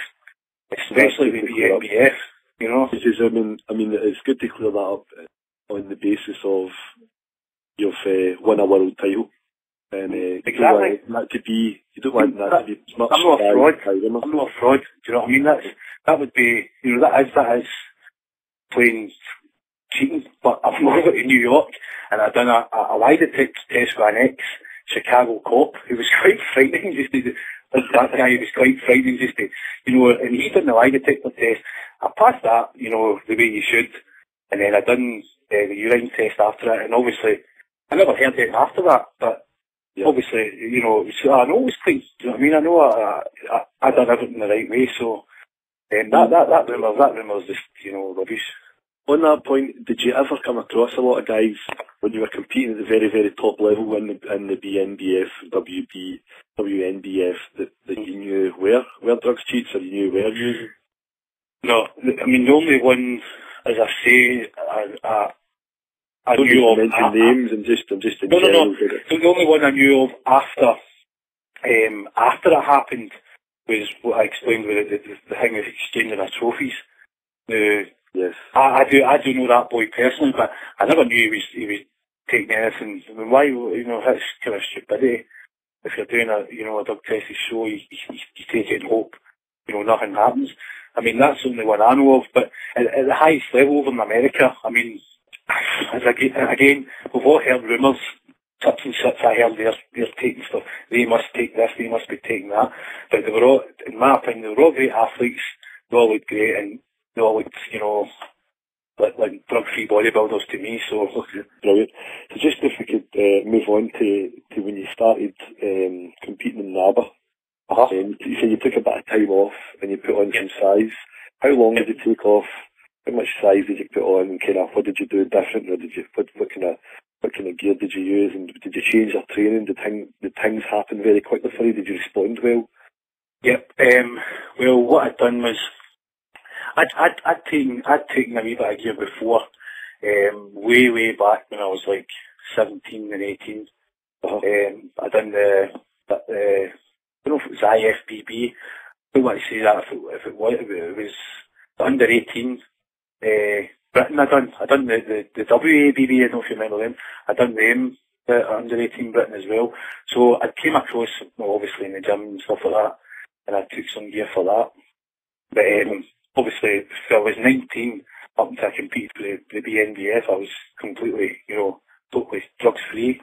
especially with the NBF, you know?
Because, I mean, it's good to clear that up on the basis of you've won a world title. And
exactly.
You don't want that to be as much.
I'm not a fraud. I'm not a fraud. Do you know what I mean? That would be, you know, that is plain cheating. But I've moved to New York and I've done a lie detector test with an ex-Chicago cop who was quite frightening. That guy was quite frightening, just to, you know, and he done the lie detector test. I passed that, you know, the way you should, and then I done the urine test after it, and obviously I never heard anything after that, but obviously, you know, so I know it was quite, do you know what I mean? I know I done everything the right way, so that rumour's just, you know, rubbish.
On that point, did you ever come across a lot of guys when you were competing at the very, very top level in the BNBF, WNBF, that you knew were drugs cheats, or you knew were using?
No, I mean, the only one, as I say, I
don't
knew of.
Mention names and just in
no.
general.
So the only one I knew of after it happened was what I explained with the thing with exchanging our trophies.
Yes.
I do know that boy personally, but I never knew he was taking anything. I mean, why, you know, that's kind of stupidity. If you're doing a drug test to show you take it and hope, you know, nothing happens. I mean, that's the only one I know of, but at the highest level over in America, I mean, again, we've all heard rumours, such and such, I heard they're taking stuff, they must take this, they must be taking that, but they were all, in my opinion, they were all great athletes, they all looked great, and they all looked, you know, like drug-free bodybuilders to me, so.
Okay, brilliant. So just if we could move on to when you started competing in NABBA. You said you took a bit of time off and you put on some size. How long did you take off? How much size did you put on, and kind of what did you do different, or did you what kind of gear did you use, and did you change your training? Did things happen very quickly for you? Did you respond well?
Yep. Well, what I'd done was I'd taken a wee bit of gear before, way back when I was like 17 and 18. I done I don't know if it was IFBB. I don't want to say that if it was under 18. Britain I done the WABB, I don't know if you remember them. I done them under 18 Britain as well. So I came across, well, obviously in the gym and stuff like that, and I took some gear for that. But obviously, if I was 19 up until I competed for the BNBF, I was completely, you know, totally drugs free.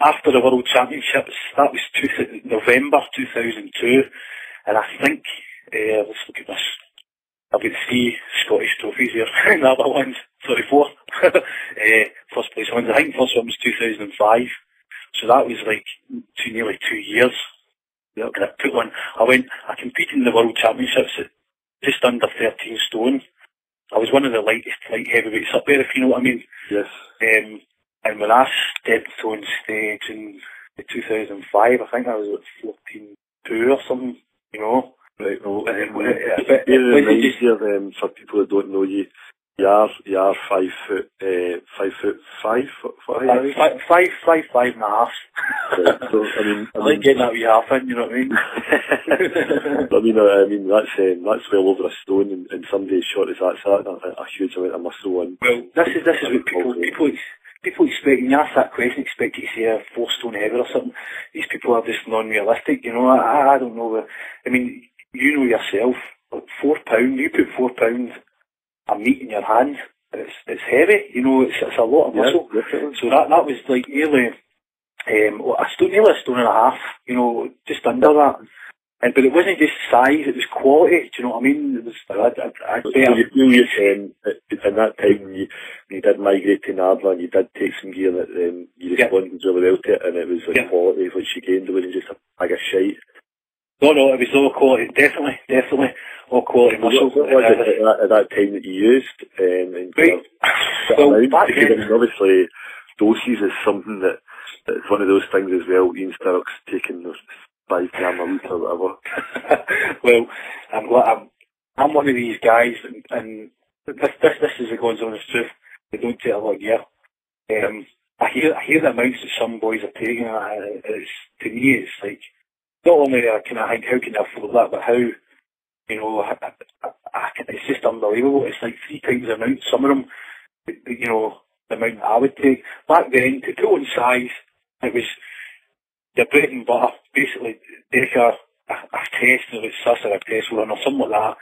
After the World Championships, that was November 2002, and I think, let's look at this. I've got 3 Scottish trophies here. NABBA ones, 4. First place ones. I think the first one was 2005. So that was like nearly 2 years. Yep. And I competed in the World Championships at just under 13 stone. I was one of the lightest light heavyweights up there, if you know what I mean.
Yes.
And when I stepped on stage in 2005, I think I was at 14.2 or something, you know.
Right, well,
for
for people that don't know, you You are 5 foot, 5'5" for height.
5'5.5".
So,
I like getting that wee half in, you know what I mean?
I mean that's well over a stone, and somebody as short as that's a huge amount of muscle on.
Well, this is what people expect. When you ask that question, expect you to say a 4 stone heavy or something. These people are just non-realistic, you know. I don't know. I mean, you know yourself, like £4. You put £4 of meat in your hand, it's heavy, you know. It's a lot of muscle.
Yeah,
so that was like nearly nearly a stone and a half, you know, just under that. But it wasn't just size; it was quality. Do you know what I mean? It was.
So you feel you're saying in that time when you did migrate to NABBA and you did take some gear that you responded really well to it, and it was like quality which you gained. It wasn't just a bag of shite.
No, it was all quality. Definitely all quality muscle.
What was it at that time that you used?
Right. Well, back then,
obviously, doses is something that's one of those things as well. Ian Sturrock's taking those 5 gram a week or whatever.
Well, I'm one of these guys, and this is the God's honest truth. They don't take a lot of gear. I hear the amounts that some boys are taking. To me, it's like, not only can I think, how can I afford that, but how, you know, it's just unbelievable. It's like 3 times the amount. Some of them, you know, the amount that I would take. Back then, to put on size, it was your bread and butter, basically, take a test, whether it's SUS or a test run or something like that,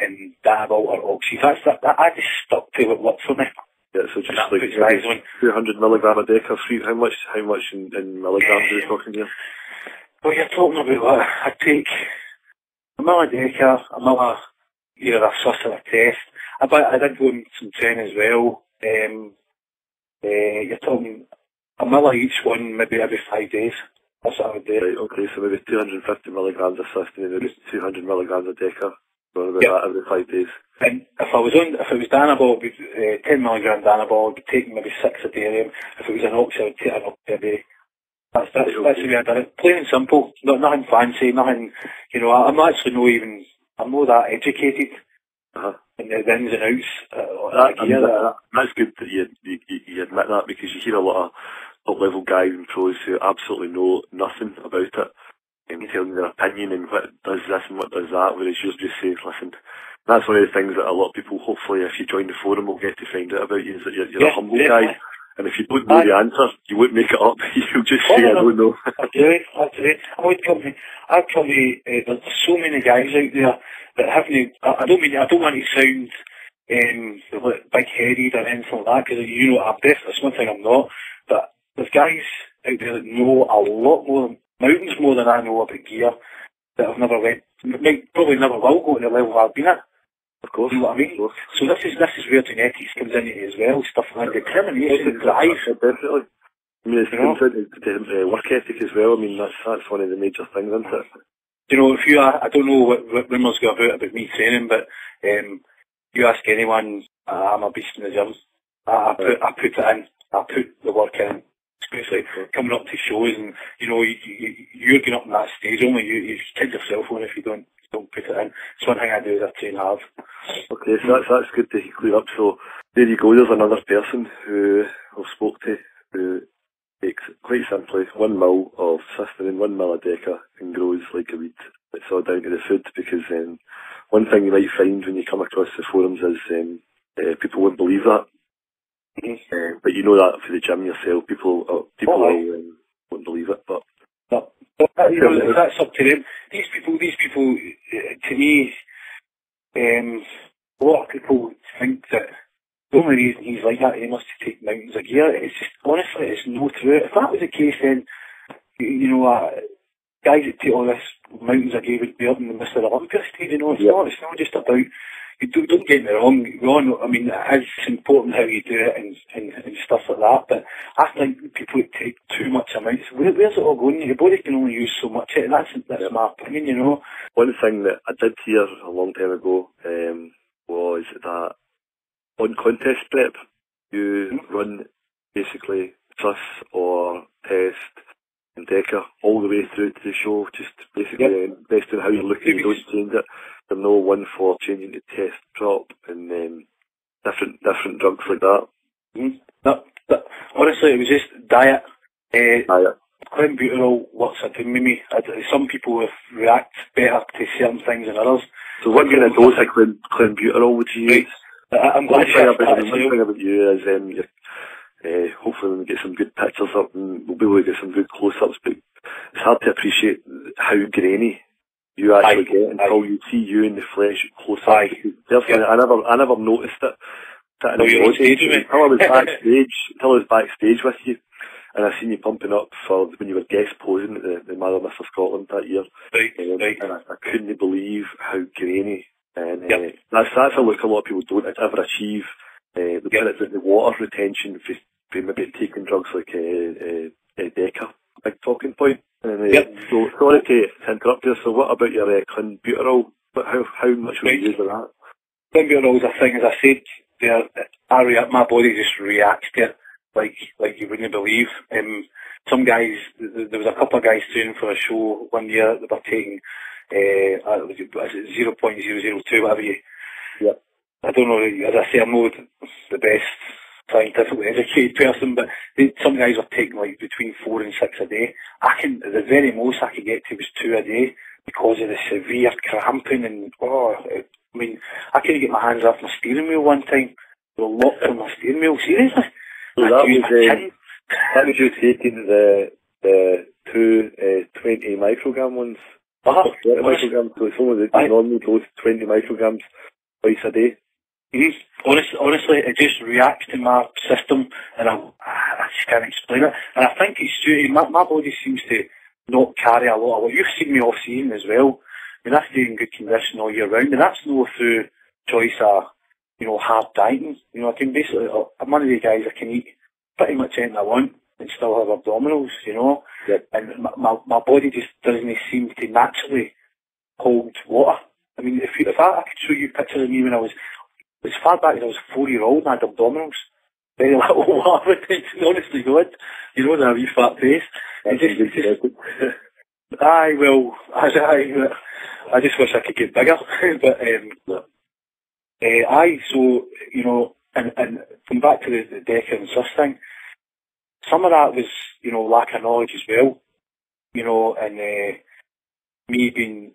and dab or oxy. I just stuck to what worked for me.
Yeah, so just like 200 milligram a deca. How much in milligrams are you talking here?
Well, you're talking about what? I take a deca, a either a SUS or a test. I did go on some training as well. You're talking a miller each one, maybe every 5 days. That's what I would do.
Right, okay, so maybe 250 milligrams of SUS and maybe 200 milligrams of deca. So about that every 5 days.
And if it was Danabol, it'd be 10 milligram Danabol, I'd be taking maybe 6 a day. If it was an oxy, I'd take an oxy a day. That's the way I did it. Plain and simple. Nothing fancy, nothing, you know, I'm not that educated. In the ins and outs.
That's good that you admit that, because you hear a lot of top level guys and pros who absolutely know nothing about it and telling their opinion and what does this and what does that, whereas you're just saying, listen, that's one of the things that a lot of people, hopefully, if you join the forum, will get to find out about you, is that you're a humble guy. And if you don't know the answer, you won't make it up. You'll just say, I don't know.
I do. There's so many guys out there that haven't. I don't want to sound big-headed or anything like that, because you know I'm deaf. That's one thing I'm not. But there's guys out there that know a lot more, mountains more than I know about gear, that have never went, probably never will go to the level I've been at.
Of course.
You know what I mean? So this is where genetics comes into it as well. Stuff like determination, drive.
Definitely. I mean, it comes into work ethic as well. I mean, that's one of the major things, isn't it?
You know, I don't know what rumours go about me training, but you ask anyone, I'm a beast in the gym. I put it in. I put the work in. Especially coming up to shows, and you know, you're getting up in that stage. Only you kid yourself on if you don't put it in. It's one thing I do is I train hard.
Okay, so that's good to clear up. So there you go. There's another person who I've spoke to who takes, quite simply, 1 mil of cysteine, 1 mil of deca, and grows like a weed. It's all down to the food, because one thing you might find when you come across the forums is people won't believe that. Mm-hmm. But you know that for the gym yourself, people won't believe it. But
you know, that's up to them. These people, to me, a lot of people think that the only reason he's like that, he must take mountains of gear. It's just, honestly, it's no true. If that was the case, then, you know, guys that take all this mountains of gear would be up in the Mr. Olympia stage, you know. It's not just about, don't get me wrong, Ron, I mean, it's important how you do it and stuff like that, but I think people would take too much amounts. Where's it all going? Your body can only use so much of it. That's my opinion, you know.
One thing that I did hear a long time ago was that on contest prep, you run basically SUS or test and deca all the way through to the show, just basically based on how you're looking, you don't change it. There's no one for changing to test drop and different drugs like that.
Mm-hmm. No, honestly, it was just diet.
Diet.
Clenbuterol works a doom with me. Some people react better to certain things than others.
So what kind of dose of clenbuterol would you use?
I'm glad you asked that.
One thing about you is hopefully we'll get some good pictures up and we'll be able to get some good close-ups, but it's hard to appreciate how grainy you actually get until you see you in the flesh close up. Personally, I never noticed it. Until I was backstage with you, and I seen you pumping up for when you were guest posing at the Mother Mr. Scotland that year. And I couldn't believe how grainy. And that's a look a lot of people don't ever achieve. The water retention for maybe taking drugs like Deca, big talking point. So sorry to interrupt you. So what about your clenbuterol? How much would you use of that?
Clenbuterol is a thing, as I said there, my body just reacts to it like you wouldn't believe. Some guys, there was a couple of guys training for a show one year that were taking 0.002, whatever you. Yeah. I don't know, as I say, I'm not the best scientifically educated person, but some guys were taking like between 4 and 6 a day. The very most I could get to was 2 a day because of the severe cramping and, I couldn't get my hands off my steering wheel one time. They were locked on my steering wheel, seriously.
So that was you taking the 2 20 microgram ones? 20 micrograms, so it's only the normal dose, 20 micrograms twice a day.
Honestly, it just reacts to my system, and I just can't explain it. And I think it's due to my body seems to not carry a lot of. You've seen me off season as well. I mean, I stay in good condition all year round, and that's no through choice of hard dieting. I can basically, I'm one of the guys I can eat pretty much anything I want and still have abdominals.
Yep.
And my body just doesn't seem to naturally hold water. I mean, if I could show you pictures of me when I was as far back as I was 4-year-old and I had abdominals, very little water retention, honestly God. The wee fat face. I just wish I could get bigger. But, and going back to the Deca and Sus thing, some of that was, lack of knowledge as well, and me being,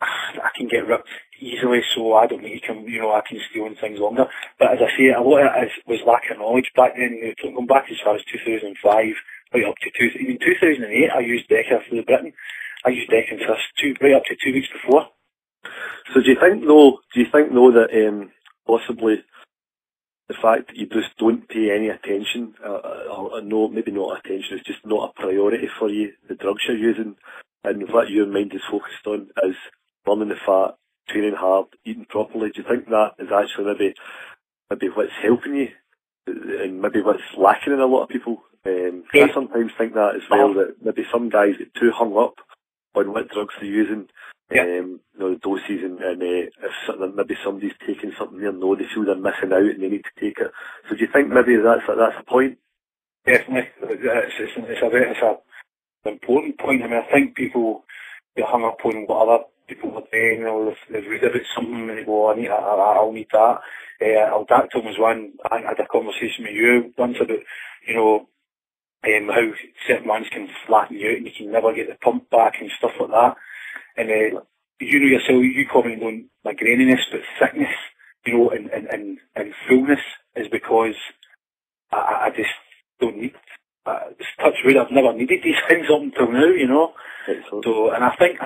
I can get ripped easily, so I don't need to come, I can stay on things longer. But as I say, a lot of it was lack of knowledge back then. Going back as far as 2005, right up to 2008, I used Deca for the Britain. I used Deca and Sus right up to 2 weeks before.
So do you think though that possibly the fact that you just don't pay any attention, or no, maybe not attention, it's just not a priority for you, the drugs you're using, and what your mind is focused on is burning the fat, training hard, eating properly? Do you think that is actually maybe what's helping you, and maybe what's lacking in a lot of people? I sometimes think that as well, that maybe some guys get too hung up on what drugs they're using, the doses, and if maybe somebody's taking something they know, they feel they're missing out and they need to take it. So do you think maybe that's a point?
Definitely. It's an important point. I mean, I think people get hung up on what other people are doing. They've read about something and they go, I'll need that. Aldactyl was one. I had a conversation with you once about, how certain ones can flatten you out and you can never get the pump back and stuff like that. And yourself, you comment on my graininess, but thickness, and fullness is because I just don't need. Just touch wood, I've never needed these things up until now, So, and I think,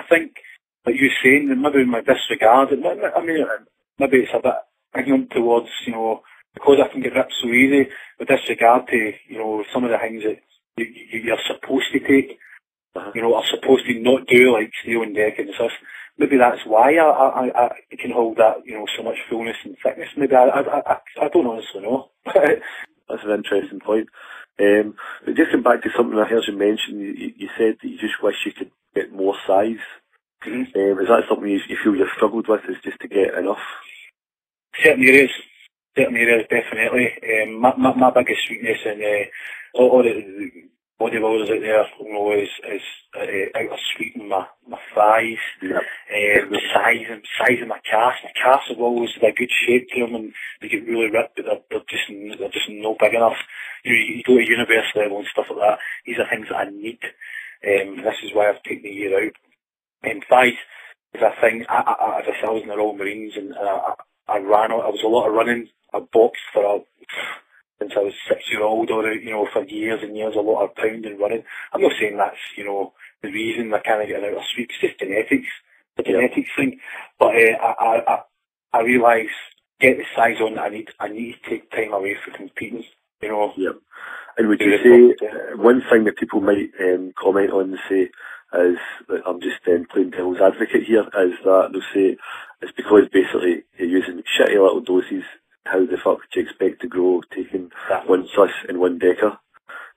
like you're saying, maybe in my disregard, maybe it's a bit ignorant towards, because I can get ripped so easy, with disregard to, some of the things that you're supposed to take, are supposed to not do, like steel and Deca and Sus. Maybe that's why I can hold that, so much fullness and thickness. Maybe I don't honestly know.
That's an interesting point. But just going back to something I heard you mention, you said that you just wish you could get more size.
Mm-hmm.
Is that something you feel you've struggled with, is just to get enough?
Certain areas, definitely. My biggest weakness, and bodybuilders out there, you know, is out of sweeping my thighs, size of my calves. My calves have always had a good shape to them, and they get really ripped, but they're just not big enough. You go to universe level and stuff like that. These are things that I need. This is why I've taken the year out. Thighs is a thing. As I said, I was in the Royal Marines, and I ran. I was a lot of running. I boxed since I was 6-year-old, or, you know, for years and years, a lot of pounding running. I'm not saying that's, you know, the reason I can't get out of sweep. It's just genetics. The genetics thing. But I realise, get the size on that I need to take time away from competing, you know.
Yeah. And would you say, one thing that people might comment on and say is, that I'm just playing devil's advocate here, is that they'll say it's because basically you're using shitty little doses. How the fuck do you expect to grow taking one sus and one deca?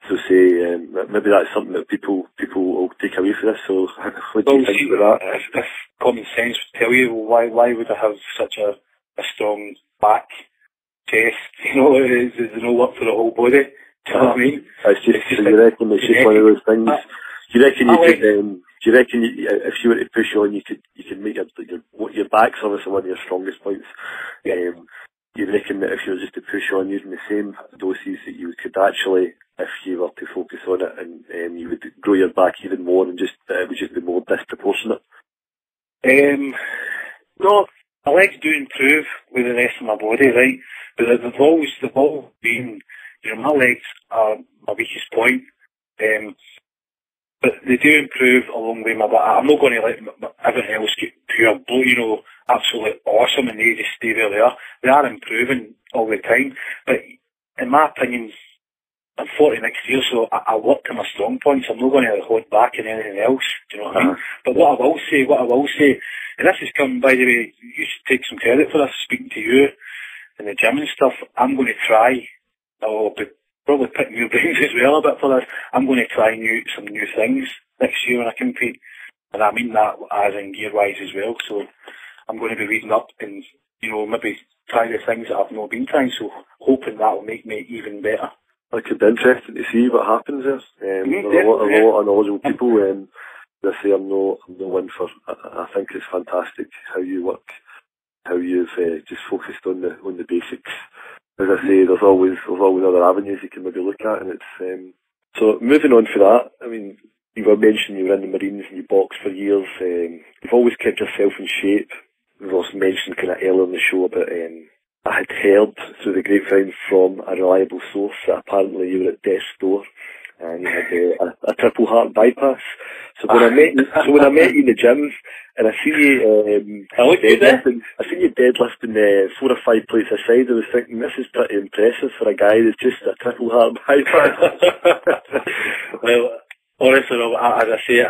So say, maybe that's something that people will take away from this. So what do you think about that?
If common sense would tell you, why would I have such a strong back, chest? You know, there's no work for the whole body. Do you know what I mean?
It's just, so you reckon it's just one of those things? Do you reckon if you were to push on, you could make your back service one of your strongest points? You reckon that if you were just to push on using the same doses, that you could actually, if you were to focus on it, and you would grow your back even more, and just it would just be more disproportionate?
No, my legs do improve with the rest of my body, right? But they've always been, you know, my legs are my weakest point. But they do improve along with my back. I'm not going to let everything else get pure blue, you know, absolutely awesome, and they just stay where they are. They are improving all the time. But in my opinion, I'm 40 next year, so I work to my strong points. I'm not going to hold back in anything else. Do you know what I mean? But what I will say, and this has come, by the way, you should take some credit for this, speaking to you in the gym and stuff. I'm going to try, I'll be probably picking your brains as well a bit for this. I'm going to try some new things next year when I compete, and I mean that as in gear-wise as well. So I'm going to be reading up and, you know, maybe try the things that I've not been trying, so hoping that will make me even better.
It could be interesting to see what happens there. There's a lot of knowledgeable people. I say I'm no one for. I think it's fantastic how you work, how you've just focused on the basics. As I say, there's always other avenues you can maybe look at, and it's so moving on for that. I mean, you were mentioning you were in the Marines and you boxed for years. You've always kept yourself in shape. We've also mentioned kind of earlier in the show about I had heard through the grapevine from a reliable source that apparently you were at death's door and you had a triple heart bypass. So when I met you in the gym, and I see you deadlifting 4 or 5 plates a side, I was thinking, this is pretty impressive for a guy that's just a triple heart bypass.
Well, honestly, as I say,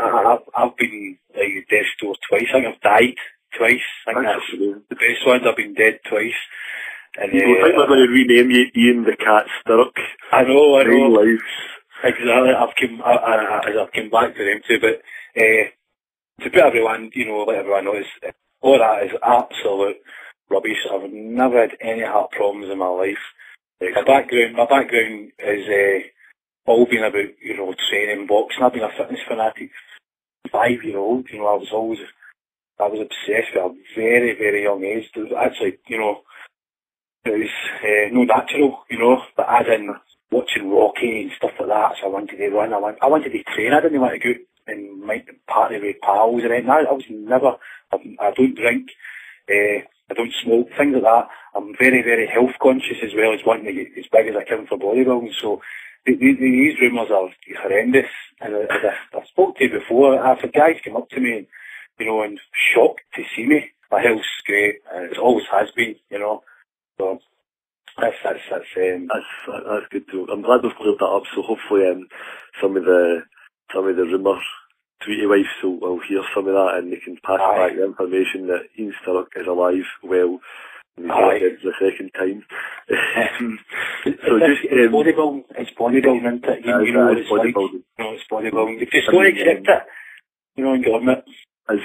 I've been at death's door twice. I think I've died twice. I think that's the best ones. I've been dead twice. And
I think we're going to rename you Ian the Cat Sturrock.
I know.
Lives.
Exactly. I've come back to them too, but to put everyone, you know, let everyone know, all that is absolute rubbish. I've never had any heart problems in my life. My background is all been about, you know, training, boxing. I've been a fitness fanatic. 5-year-old, you know, I was obsessed at a very, very young age. It was actually, you know, it was no natural, you know, but as in watching Rocky and stuff like that, so I wanted to run, I wanted to train, I didn't want to go and party with pals and anything. I was never, I don't drink, I don't smoke, things like that. I'm very, very health conscious as well as wanting to get as big as I can for bodybuilding, so these rumours are horrendous, and as I spoke to you before, I've had guys come up to me and, you know, and shocked to see me. My health's great, and it always has been, you know. So that's
good too. I'm glad we've cleared that up. So hopefully, some of the rumour tweety wives will hear some of that, and they can pass back the information that Ian Sturrock is alive, well, and he's not dead for the second time.
So it's bodybuilding. It's bodybuilding, isn't it? You know what it's bodybuilding. Like. You know, it's bodybuilding. You've just got to accept it. You know, and get on it.
As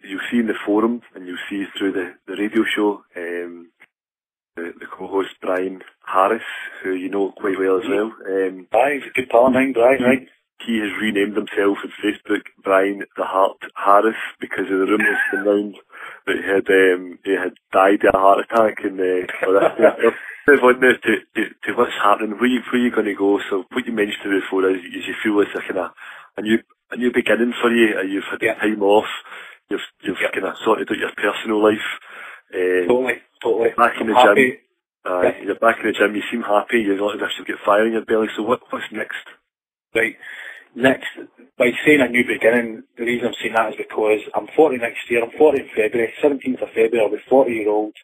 you'll see in the forum, and you'll see through the radio show, the co-host Brian Harris, who you know quite well as well.
Aye, he's a good pal of mine, Brian, right?
He has renamed himself on Facebook Brian the Heart Harris because of the rumours going round that he had died of a heart attack and move on now to what's happening. Where you going to go? So what you mentioned to before is you feel it's a kind of a new beginning for you. You've had time off. You've kind of sorted out your personal life.
Totally.
Back in the gym. You're back in the gym. You seem happy. You're not as if you've got fire in your belly. So what's next?
Right. Next, by saying a new beginning, the reason I'm saying that is because I'm 40 next year. I'm 40 in February. 17th of February, I'll be 40-year-old.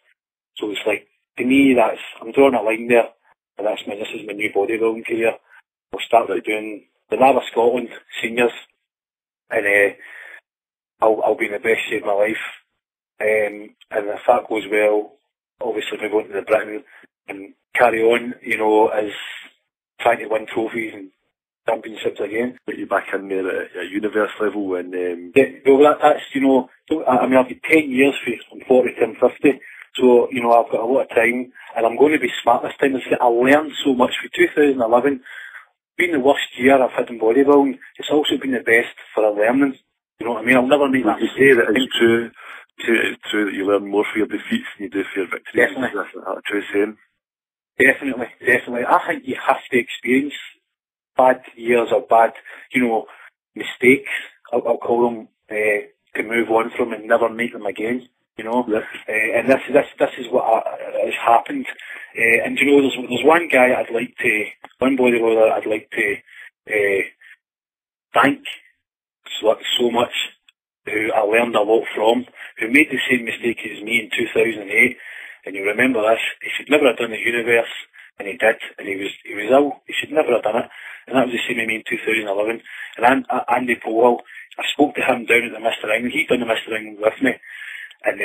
So it's like, to me, I'm drawing a line there, and this is my new bodybuilding career. I'll start doing the NABBA Scotland seniors, and I'll be in the best shape of my life. And if that goes well, obviously move on to the Britain and carry on, as trying to win trophies and championships again.
Put you back in there at universe level and...
that's, I mean, I've got 10 years from 40 to 50, so, I've got a lot of time, and I'm going to be smart this time. I learned so much for 2011. Being the worst year I've had in bodybuilding, it's also been the best for a learning. You know what I mean? I'll never make that mistake.
You say that it's true that you learn more for your defeats than you do for your victories.
Definitely.
That's a true saying.
Definitely. I think you have to experience bad years or bad, mistakes, I'll call them, to move on from and never make them again,
Yes.
And this is what has happened. And there's one guy one bodybuilder I'd like to thank so much, who I learned a lot from, who made the same mistake as me in 2008. And you remember this, he should never have done the universe, and he did, and he was ill. He should never have done it. And that was the same with me in 2011. And Andy Powell, I spoke to him down at the Mr. England. He'd done the Mr. England with me. And,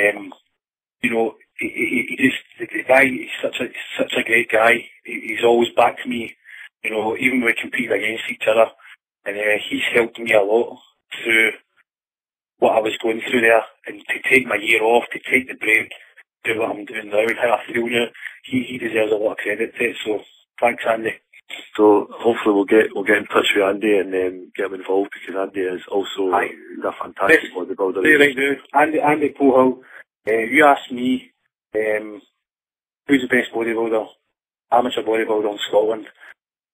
the guy, he's such a great guy. He's always backed me, even when we competed against each other. And he's helped me a lot through what I was going through there. And to take my year off, to take the break, do what I'm doing now and how I feel now, he deserves a lot of credit to it. So, thanks, Andy.
So hopefully we'll get in touch with Andy and get him involved, because Andy is also a fantastic bodybuilder.
Right now, Andy Powell, you asked me who's the best bodybuilder, amateur bodybuilder in Scotland,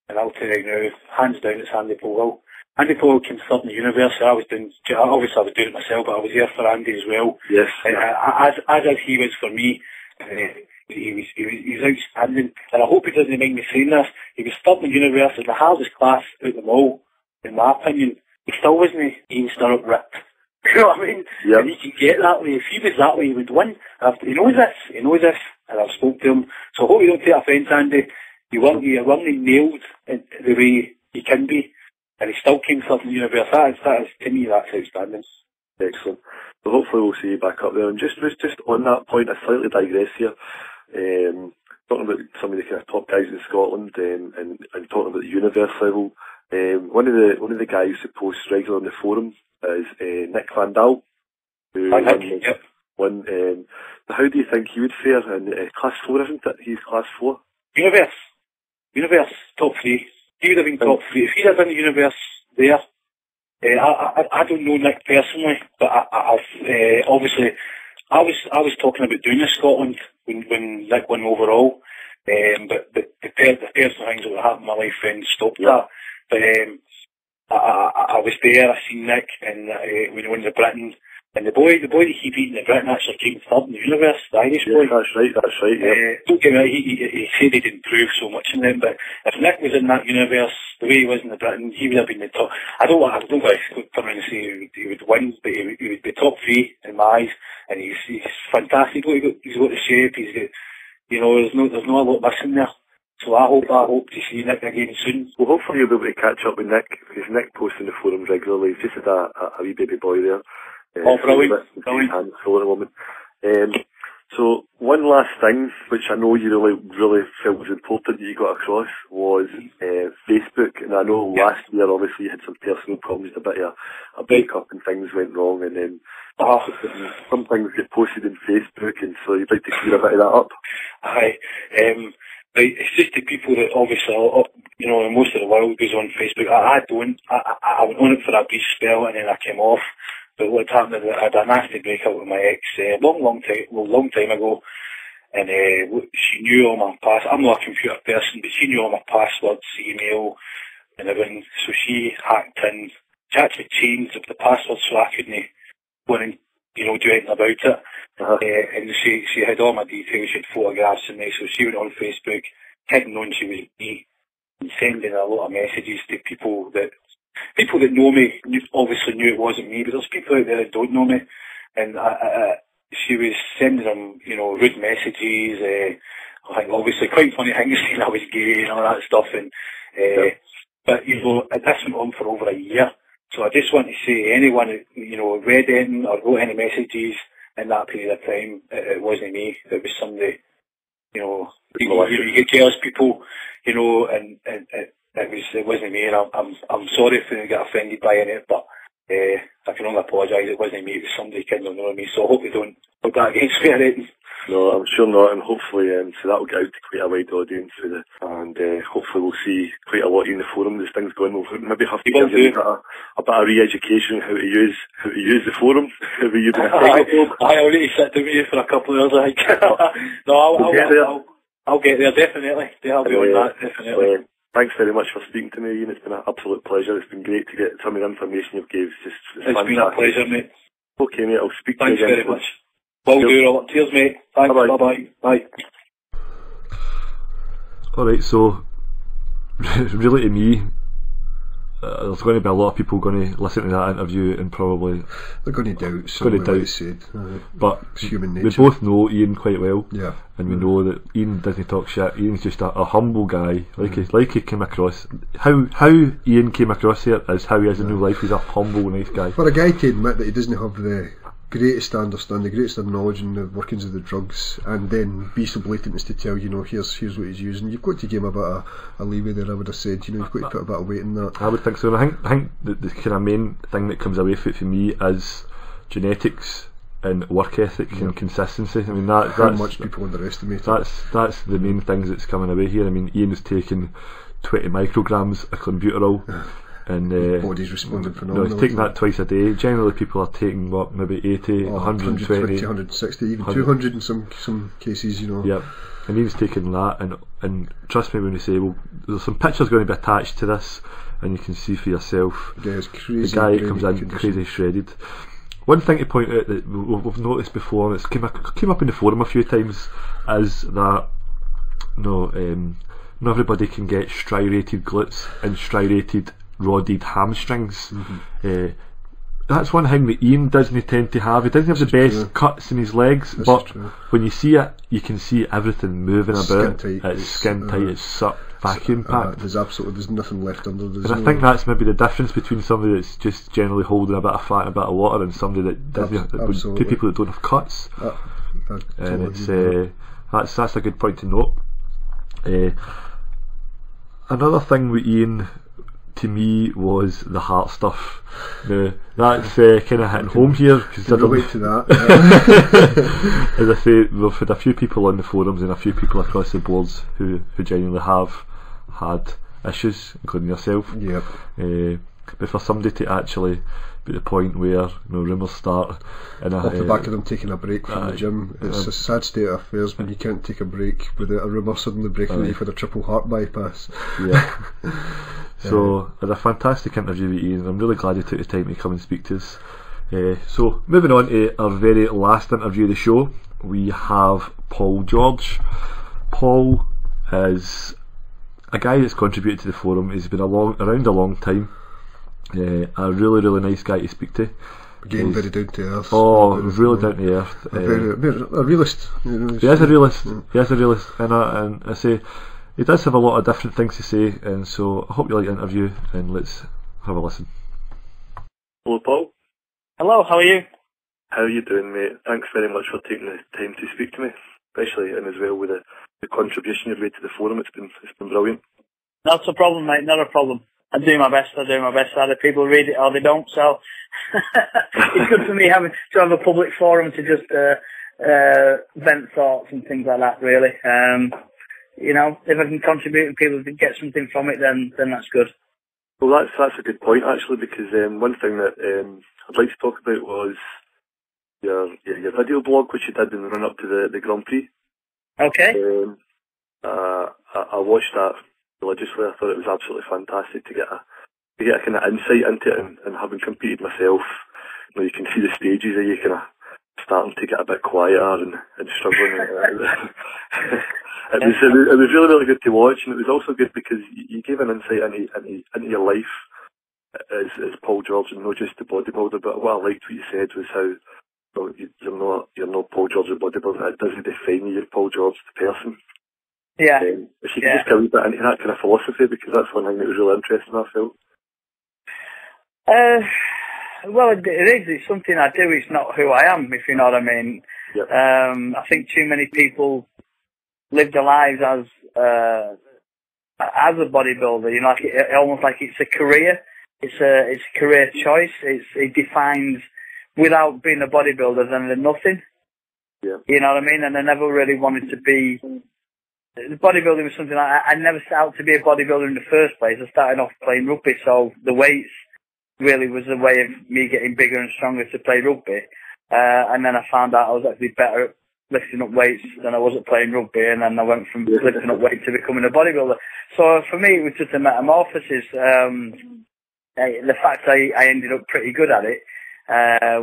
and I'll tell you right now, hands down, it's Andy Powell. Andy Powell came third in the university. Obviously I was doing it myself, but I was there for Andy as well.
Yes.
As he was for me. He was outstanding, and I hope he doesn't mind me saying this. He was third in the university, the hardest class out of them all, in my opinion. He still wasn't Ian Sturrock ripped. You know what I mean?
Yep.
And he can get that way. If he was that way, he would win. He knows this, and I've spoke to him. So I hope you don't take offence, Andy. You weren't nailed in the way he can be, and he still came third in the university. That is, to me, that's outstanding.
Excellent. Well, hopefully we'll see you back up there. And just on that point, I slightly digress here. Talking about some of the kind of top guys in Scotland, and talking about the universe level. One of the guys who posts regularly on the forum is Nick Van Dahl, who won. How do you think he would fare in class 4? Isn't it? He's class 4.
Universe top 3. He would have been top 3 if he'd have done the universe there. I don't know Nick personally, but I've obviously I was talking about doing this Scotland when Nick won overall, but the personal things that happened in my life stopped that. But I was there. I seen Nick, and when he won the Britain, and the boy that he beat in the Britain actually came third in the universe, the Irish boy.
That's right. Yeah.
Don't get me wrong, he said he didn't prove so much in them, but if Nick was in that universe the way he was in the Britain, he would have been the top. I don't want to come around and say he would win, but he would be top 3 in my eyes, and he's fantastic. He's got the shape. He's got, there's no a lot missing there. So I hope to see Nick again soon.
Well, hopefully you'll be able to catch up with Nick, because Nick posts in the forums regularly. He's just a wee baby boy there.
Brilliant.
Hands full at the moment. So one last thing, which I know you really felt was important that you got across, was Facebook. And I know last year, obviously, you had some personal problems, a bit of a breakup and things went wrong, and then some things get posted on Facebook, and so you'd like to clear a bit of that up.
Aye. Right, it's just the people that obviously, you know, most of the world goes on Facebook. I don't. I went on it for a brief spell and then I came off. But what happened is I had a nasty breakup with my ex long time ago, and she knew all my I'm not a computer person, but she knew all my passwords, email, and everything. So she hacked in. She actually changed the password so I couldn't go and, you know, do anything about it. And she had all my details, she had photographs in me, so she went on Facebook, hadn't known she was me, and sending a lot of messages to people that know me, obviously knew it wasn't me, but there's people out there that don't know me, and she was sending them, you know, rude messages, I think obviously quite funny things, saying I was gay and all that stuff, and but, you know, this went on for over a year. So I just want to say, anyone that, you know, read anything or wrote any messages in that period of time, it wasn't me. It was somebody, you know, you get jealous people, you know, and it wasn't me. And I'm sorry if you get offended by any of it, but I can only apologise. It wasn't me. It was somebody kidding on me. So I hope you don't hold that against me or anything.
No, I'm sure not, and hopefully so that'll get out to quite a wide audience, and hopefully we'll see quite a lot in the forum as things go on. We'll maybe have to give you a bit of re-education how to use the forum.
I already sat down with you for a couple of hours, I think. No, I'll get there, definitely. I'll be on that, definitely.
Thanks very much for speaking to me, Ian. It's been an absolute pleasure. It's been great to get some of the information you've gave. It's
been a pleasure, mate.
Okay, mate, I'll speak to you again.
Thanks very much. Will do, Robert. Cheers, mate. Thanks. Bye-bye. Bye.
Alright, so really to me, there's going to be a lot of people going to listen to that interview and probably
they're going to doubt some of what he said.
But
it's human nature.
We both know Ian quite well, and we know that Ian doesn't talk shit. Ian's just a humble guy, like he came across. How Ian came across here is how he is in real life. He's a humble, nice guy.
For a guy to admit that he doesn't have the greatest understanding, the greatest knowledge in the workings of the drugs, and then be so blatant as to tell, you know, here's what he's using, you've got to give him a bit of a leeway there. I would have said, you know, you've got to put a bit of weight in that.
I would think so, and I think the kind of main thing that comes away from it for me is genetics and work ethic and consistency. I mean, that's
how much people underestimate
that's the main things that's coming away here. I mean, Ian's taken 20 micrograms of clenbuterol, and
body's responding phenomenally.
He's taking that twice a day. Generally people are taking maybe 80, 120,
160, even 200 in some cases, you know.
Yep. And Ian's taking that, and trust me when we say, well, there's some pictures going to be attached to this, and you can see for yourself. The guy comes in crazy shredded. One thing to point out that we've noticed before, and it's came up in the forum a few times, is that not everybody can get striated glutes and striated rodded hamstrings. That's one thing that Ian doesn't tend to have. He doesn't have the best cuts in his legs, but when you see it, you can see everything moving about. It's skin tight, it's sucked, vacuum packed.
There's nothing left under.
And I think that's maybe the difference between somebody that's just generally holding a bit of fat and a bit of water, and somebody that doesn't. Two people that don't have cuts. And it's that's a good point to note. Another thing with Ian, to me, was the heart stuff. Now, that's kind of hitting home here, because I
relate to that.
As I say, we've had a few people on the forums and a few people across the boards who genuinely have had issues, including yourself. But for somebody to actually be at the point where rumours start, and
off the back of them taking a break from the gym, it's a sad state of affairs when you can't take a break without a rumour suddenly breaking that you've had a triple heart bypass.
So, I had a fantastic interview with Ian. I'm really glad he took the time to come and speak to us. So, moving on to our very last interview of the show, we have Paul George. Paul is a guy that's contributed to the forum. He's been around a long time. A really, really nice guy to speak to.
Again, very down to earth.
Really down to earth.
A realist.
He is a realist. He is a realist. And I say, he does have a lot of different things to say, and so I hope you like the interview, and let's have a listen.
Hello, Paul.
Hello, how are you?
How are you doing, mate? Thanks very much for taking the time to speak to me, especially and as well with the contribution you've made to the forum. It's been brilliant.
Not a problem, mate. Not a problem. I do my best. Either people read it or they don't. So it's good for me to have a public forum to just vent thoughts and things like that. Really, you know, if I can contribute and people can get something from it, then that's good.
Well, that's a good point actually, because one thing that I'd like to talk about was your video blog, which you did in the run up to the Grand Prix.
Okay.
I watched that religiously. I thought it was absolutely fantastic to get a kind of insight into it, and having competed myself, you know, you can see the stages of you kind of starting to get a bit quieter and struggling. It was really, really good to watch, and it was also good because you gave an insight into your life as Paul George, and not just the bodybuilder. But what I liked what you said was how, well, you're not Paul George the bodybuilder. It doesn't define you. You're Paul George the person.
Yeah.
If you could just go a bit into that kind of philosophy, because that's one thing that was really interesting, I felt.
Well, it is. It's something I do. It's not who I am, if you know what I mean.
Yep.
I think too many people live their lives as a bodybuilder. You know, almost like it's a career. It's a career choice. It defines, without being a bodybuilder, then they're nothing.
Yeah. You
know what I mean? And I never really wanted to be. Bodybuilding was something I never set out to be a bodybuilder in the first place. I started off playing rugby, so the weights really was a way of me getting bigger and stronger to play rugby. And then I found out I was actually better at lifting up weights than I was at playing rugby, and then I went from lifting up weights to becoming a bodybuilder. So for me, it was just a metamorphosis. The fact I ended up pretty good at it,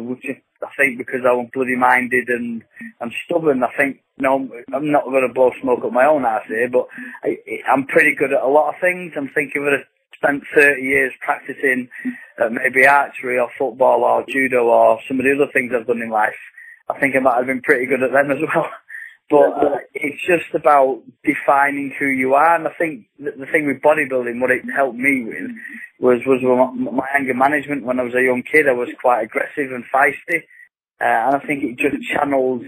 which is, I think, because I was bloody minded and stubborn. I think, no, I'm not going to blow smoke up my own ass here, but I'm pretty good at a lot of things. I'm thinking if I'd spent 30 years practicing maybe archery or football or judo or some of the other things I've done in life, I think I might have been pretty good at them as well. But it's just about defining who you are. And I think the thing with bodybuilding, what it helped me with was my anger management. When I was a young kid, I was quite aggressive and feisty. And I think it just channeled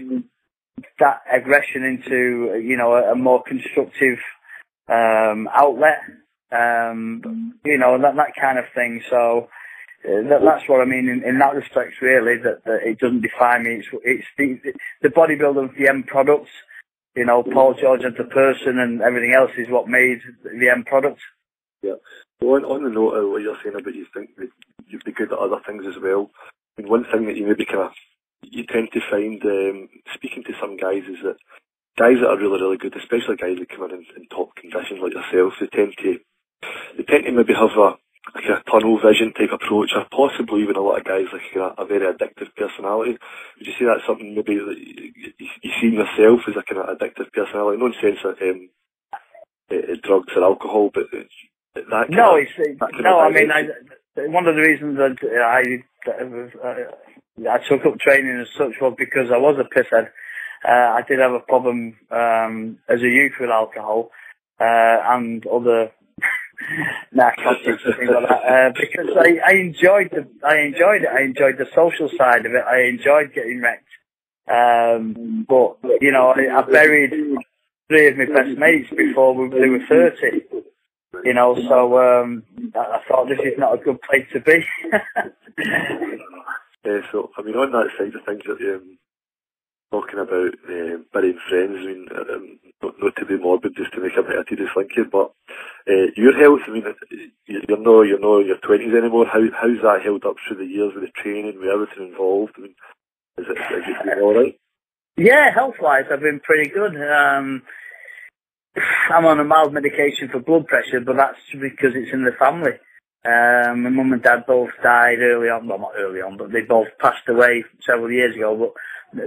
that aggression into, you know, a more constructive outlet, you know, that kind of thing. So that's what I mean in that respect, really, that it doesn't define me. It's the bodybuilder, the end products, you know, Paul George as a person and everything else is what made the end product.
Yeah. Well, on the note of what you're saying about you think that you'd be good at other things as well, I mean, one thing that you maybe you tend to find, speaking to some guys, is that guys that are really, really good, especially guys that come in top conditions like yourself, they tend to maybe have a kind of tunnel vision type approach, or possibly even a lot of guys like a very addictive personality. Would you say that's something maybe that you see in yourself as a kind of addictive personality? Not in the sense of drugs or alcohol, but that kind
I mean, one of the reasons that I took up training as such was because I was a pisshead. I did have a problem as a youth with alcohol and other narcotics and things like that, because I enjoyed it. I enjoyed the social side of it. I enjoyed getting wrecked. But you know, I buried 3 of my best mates before they were 30. You know, so I thought this is not a good place to be.
So I mean, on that side of things, that talking about burying friends, I mean, not to be morbid, just to make a bit of tedious link here, but your health, I mean, you're not in your 20s anymore. How's that held up through the years with the training, with everything involved? I mean, is it been alright? Yeah,
health-wise, I've been pretty good. I'm on a mild medication for blood pressure, but that's because it's in the family. My mum and dad both died early on, well, not early on, but they both passed away several years ago, but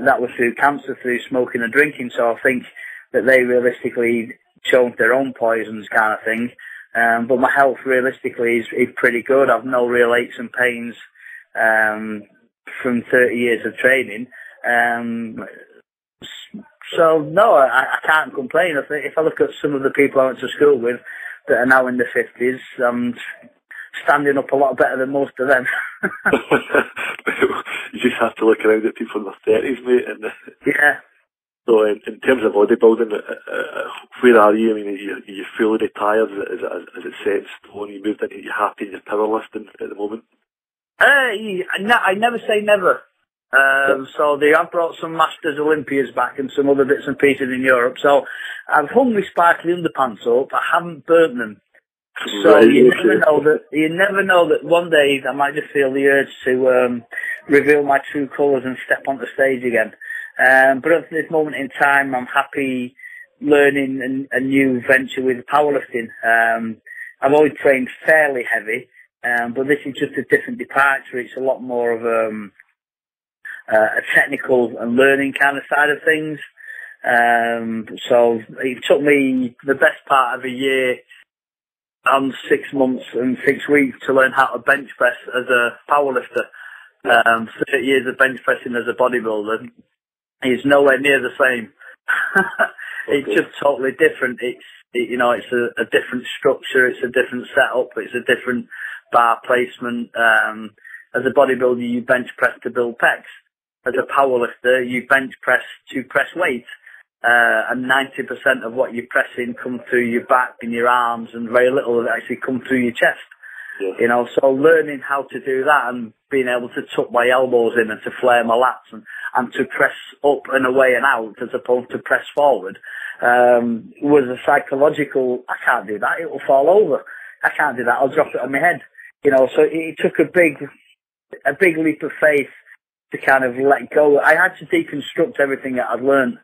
that was through cancer, through smoking and drinking, so I think that they realistically chose their own poisons kind of thing. But my health realistically is pretty good. I've no real aches and pains from 30 years of training. So no, I can't complain. I think if I look at some of the people I went to school with that are now in their 50s, I'm standing up a lot better than most of them.
you just have to look around at people in their 30s, mate. And
Yeah.
so in terms of bodybuilding, where are you? I mean, are you fully retired? Is it set in stone? You moved into, you happy in your powerlifting at the moment?
I never say never. So they have brought some Masters Olympias back and some other bits and pieces in Europe. So I've hung my sparkly underpants up. I haven't burnt them. So
Right,
you never know that one day I might just feel the urge to reveal my true colours and step onto stage again. But at this moment in time, I'm happy learning a new venture with powerlifting. I've always trained fairly heavy, but this is just a different departure. It's a lot more of a technical and learning kind of side of things. So it took me the best part of a year and 6 months and 6 weeks to learn how to bench press as a powerlifter. 30 years of bench pressing as a bodybuilder is nowhere near the same. It's just totally different. It's a different structure. It's a different setup. It's a different bar placement. As a bodybuilder, you bench press to build pecs. As a powerlifter, you bench press to press weight. And 90% of what you're pressing comes through your back and your arms, and very little of it actually comes through your chest. Yeah. So learning how to do that and being able to tuck my elbows in and to flare my lats and to press up and away and out as opposed to press forward, was a psychological, I can't do that, it will fall over. I can't do that, I'll drop it on my head. So it took a big leap of faith to kind of let go. I had to deconstruct everything that I'd learned.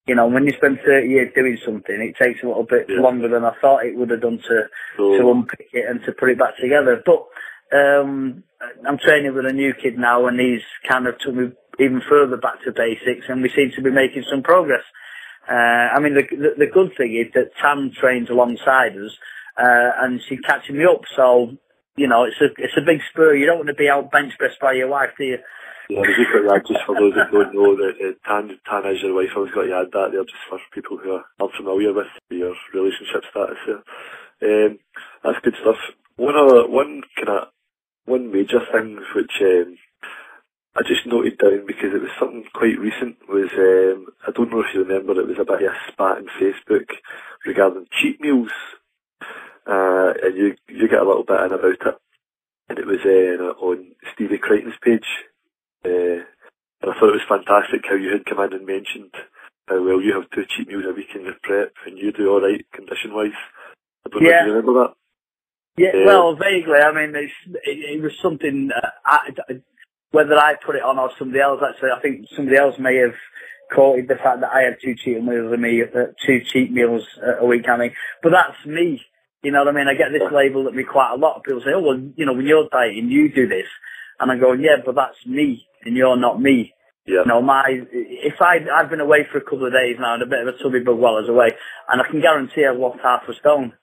When you spend 30 years doing something, it takes a little bit longer than I thought it would have done to unpick it and to put it back together. But I'm training with a new kid now, and he's kind of took me even further back to basics, and we seem to be making some progress. I mean, the good thing is that Tam trains alongside us, and she's catching me up. So, it's a big spur. You don't want to be out bench pressed by your wife, do you?
Yeah, just for those that don't know, that Tan is your wife. I was going to add that there just for people who are unfamiliar with your relationship status there. That's good stuff. One major thing which I just noted down because it was something quite recent was, I don't know if you remember, it was a bit of a spat on Facebook regarding cheat meals. And you get a little bit in about it. And it was on Stevie Crichton's page. And I thought it was fantastic how you had come in and mentioned how well you have 2 cheat meals a week in your prep and you do alright condition-wise. I don't know if you remember that.
Yeah, well, vaguely. I mean, it was something, whether I put it on or somebody else, actually, I think somebody else may have quoted the fact that I had 2 cheat meals a week, I mean. But that's me. You know what I mean? I get this labelled at me quite a lot. People say, oh, well, when you're dieting, you do this. And I'm going, yeah, but that's me, and you're not me. Yeah. I've been away for a couple of days now, and a bit of a tubby bug while I was away, and I can guarantee I've lost half a stone.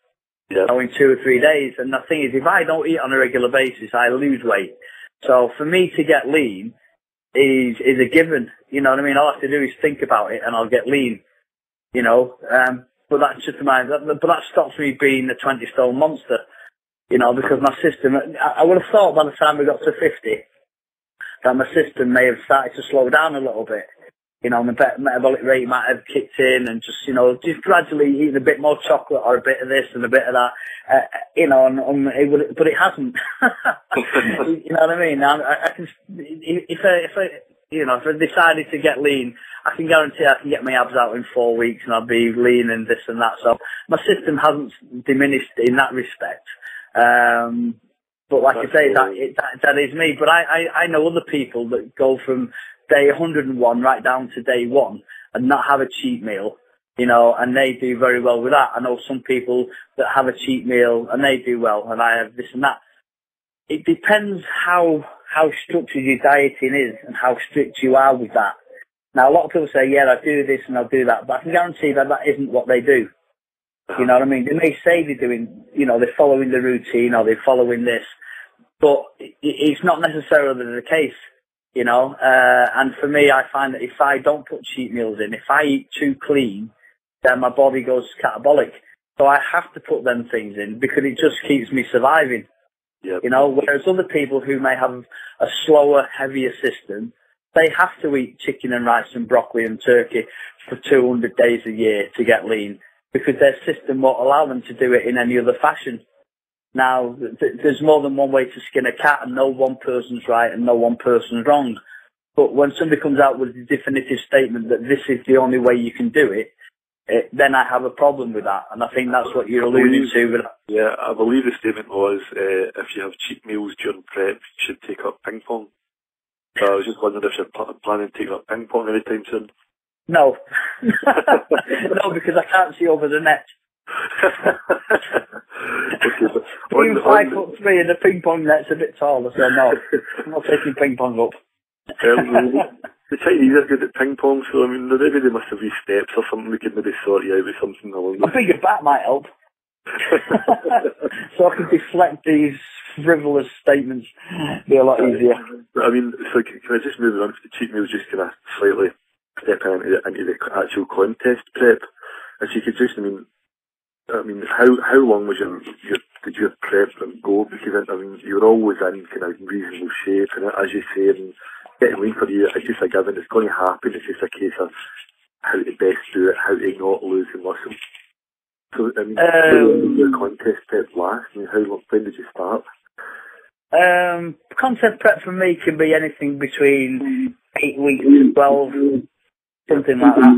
Yeah. In 2 or 3 days. And the thing is, if I don't eat on a regular basis, I lose weight. So for me to get lean is a given. You know what I mean? All I have to do is think about it, and I'll get lean. But that's just but that stops me being a 20-stone monster. Because my system, I would have thought by the time we got to 50, that my system may have started to slow down a little bit. My metabolic rate might have kicked in and just gradually eating a bit more chocolate or a bit of this and a bit of that, but it hasn't. You know what I mean? I can, if I decided to get lean, I can guarantee I can get my abs out in 4 weeks and I'll be lean and this and that. So my system hasn't diminished in that respect. But like I say, that is me. But I know other people that go from day 101 right down to day 1 and not have a cheat meal, and they do very well with that. I know some people that have a cheat meal and they do well, and I have this and that. It depends how structured your dieting is and how strict you are with that. Now, a lot of people say, yeah, I do this and I'll do that, but I can guarantee that isn't what they do. You know what I mean? They may say they're doing, they're following the routine or they're following this, but it's not necessarily the case, and for me, I find that if I don't put cheat meals in, if I eat too clean, then my body goes catabolic. So I have to put them things in because it just keeps me surviving.
Yep.
You know, whereas other people who may have a slower, heavier system, they have to eat chicken and rice and broccoli and turkey for 200 days a year to get lean, because their system won't allow them to do it in any other fashion. Now, there's more than one way to skin a cat, and no one person's right and no one person's wrong. But when somebody comes out with a definitive statement that this is the only way you can do it, then I have a problem with that, and I think that's what you're alluding to.
Yeah, I believe the statement was, if you have cheat meals during prep, you should take up ping pong. So I was just wondering if you're planning to take up ping pong anytime soon.
No. No, because I can't see over the net.
Okay, but
Being 5'3" and the ping pong net's a bit taller, so no, I'm not taking ping pong up.
The Chinese are good at ping pong, so I mean, maybe they must have these steps or something. We could maybe sort you out with something along
A bigger bat might help. So I can deflect these frivolous statements. Be a lot easier.
I mean, so can I just move on to the cheat meals, just kind of slightly step into the actual contest prep? If you could just, I mean, how long was did your prep go? Because I mean, you were always in kind of reasonable shape, and as you say, I mean, getting lean for you, it's just a given. It's going to happen. It's just a case of how to best do it, how to not lose the muscle. So, I mean, how long did your contest prep last? I mean, when did you start?
Contest prep for me can be anything between 8 weeks to 12, something like that.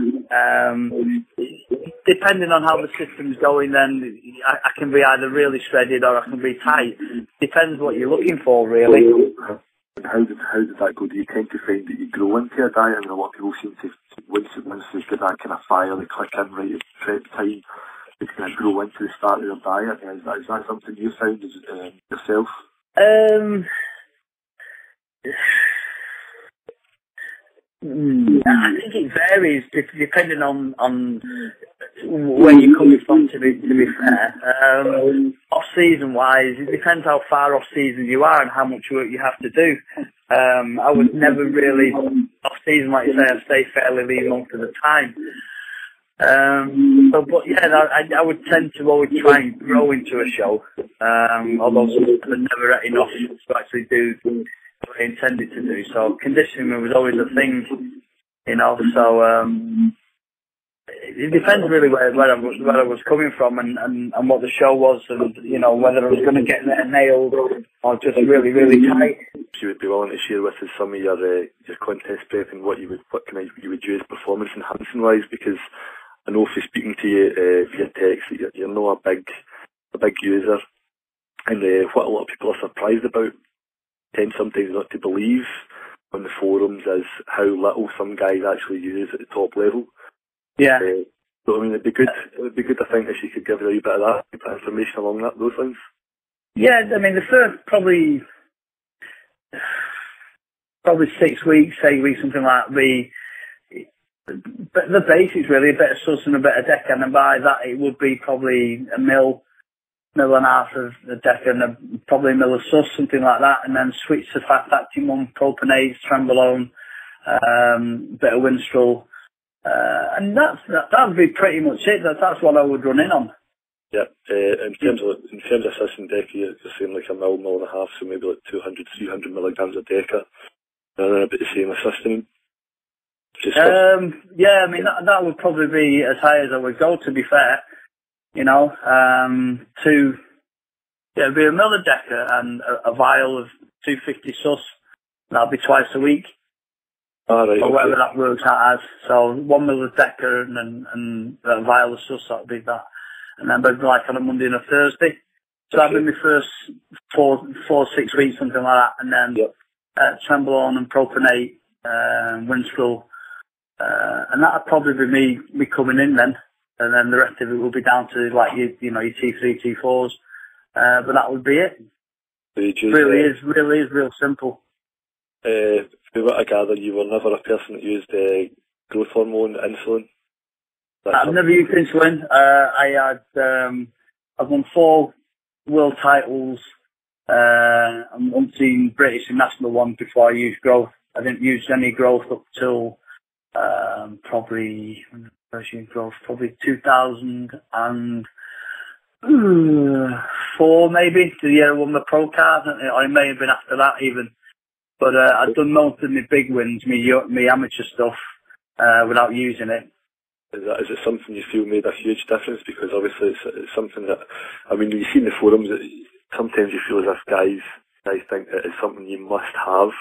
Depending on how the system's going, then I can be either really shredded or I can be tight. Depends what you're looking for, really.
How did that go? Do you tend to find that you grow into a diet? I mean, a lot of people seem to, once they get that kind of fire, they click in right at prep time, they kind of grow into the start of their diet. Is that something you found yourself?
I think it varies depending on where you're coming from, to be fair. Off-season wise, it depends how far off-season you are and how much work you have to do. I was never really off-season, like you say, I stay fairly lean most of the time. But yeah, I would tend to always try and grow into a show, although I'm never enough to actually do what I intended to do. So conditioning was always a thing, you know. So it depends really where I was coming from and what the show was, and you know, whether I was going to get there nailed or just really, really tight.
You would be willing to share with us some of your contest prep and what you would use performance enhancing wise, because I know from speaking to you via text that you're not a big user, and what a lot of people are surprised about, tend sometimes not to believe on the forums, is how little some guys actually use at the top level.
Yeah.
So I mean, it would be good to think if you could give us a wee bit of that information along those lines.
Yeah, I mean, the first probably 6 weeks, 8 weeks, something like that. The basics really, a bit of sus and a bit of deca, and by that it would be probably a mil and a half of the deca and probably a mil of sus, something like that, and then switch to fast acting one, propionate, trenbolone, bit of winstrol, and that would be pretty much it. That's what I would run in on.
Yeah, in terms of sus and deca, you're saying like a mil and a half, so maybe like 200, 300 milligrams of deca, and then a bit the same as sustanin.
Yeah, I mean that would probably be as high as I would go, to be fair. You know, it'd be a mil of deca and a vial of 250 sus. That'll be twice a week.
All right.
Or whatever that works out as. So 1 mil of deca and a vial of sus, that'd be that. And then maybe like on a Monday and a Thursday. So that'd be my first 4-6 weeks, something like that. And then trenbolone and propionate, winstrol. And that'd probably be me coming in then, and then the rest of it will be down to like your T3, T4s, but that would be it. Really is real simple.
From what I gather, you were never a person that used growth hormone, insulin.
I've never used insulin. I've won 4 world titles. I'm umpteen British and national one before I used growth. I didn't use any growth up till probably 2004, 4 maybe, the year I won my pro card, or it may have been after that even. But I'd done most of my big wins, me amateur stuff, without using it.
Is it something you feel made a huge difference? Because obviously it's something that, I mean, you see in the forums, sometimes you feel as if guys think that it's something you must have.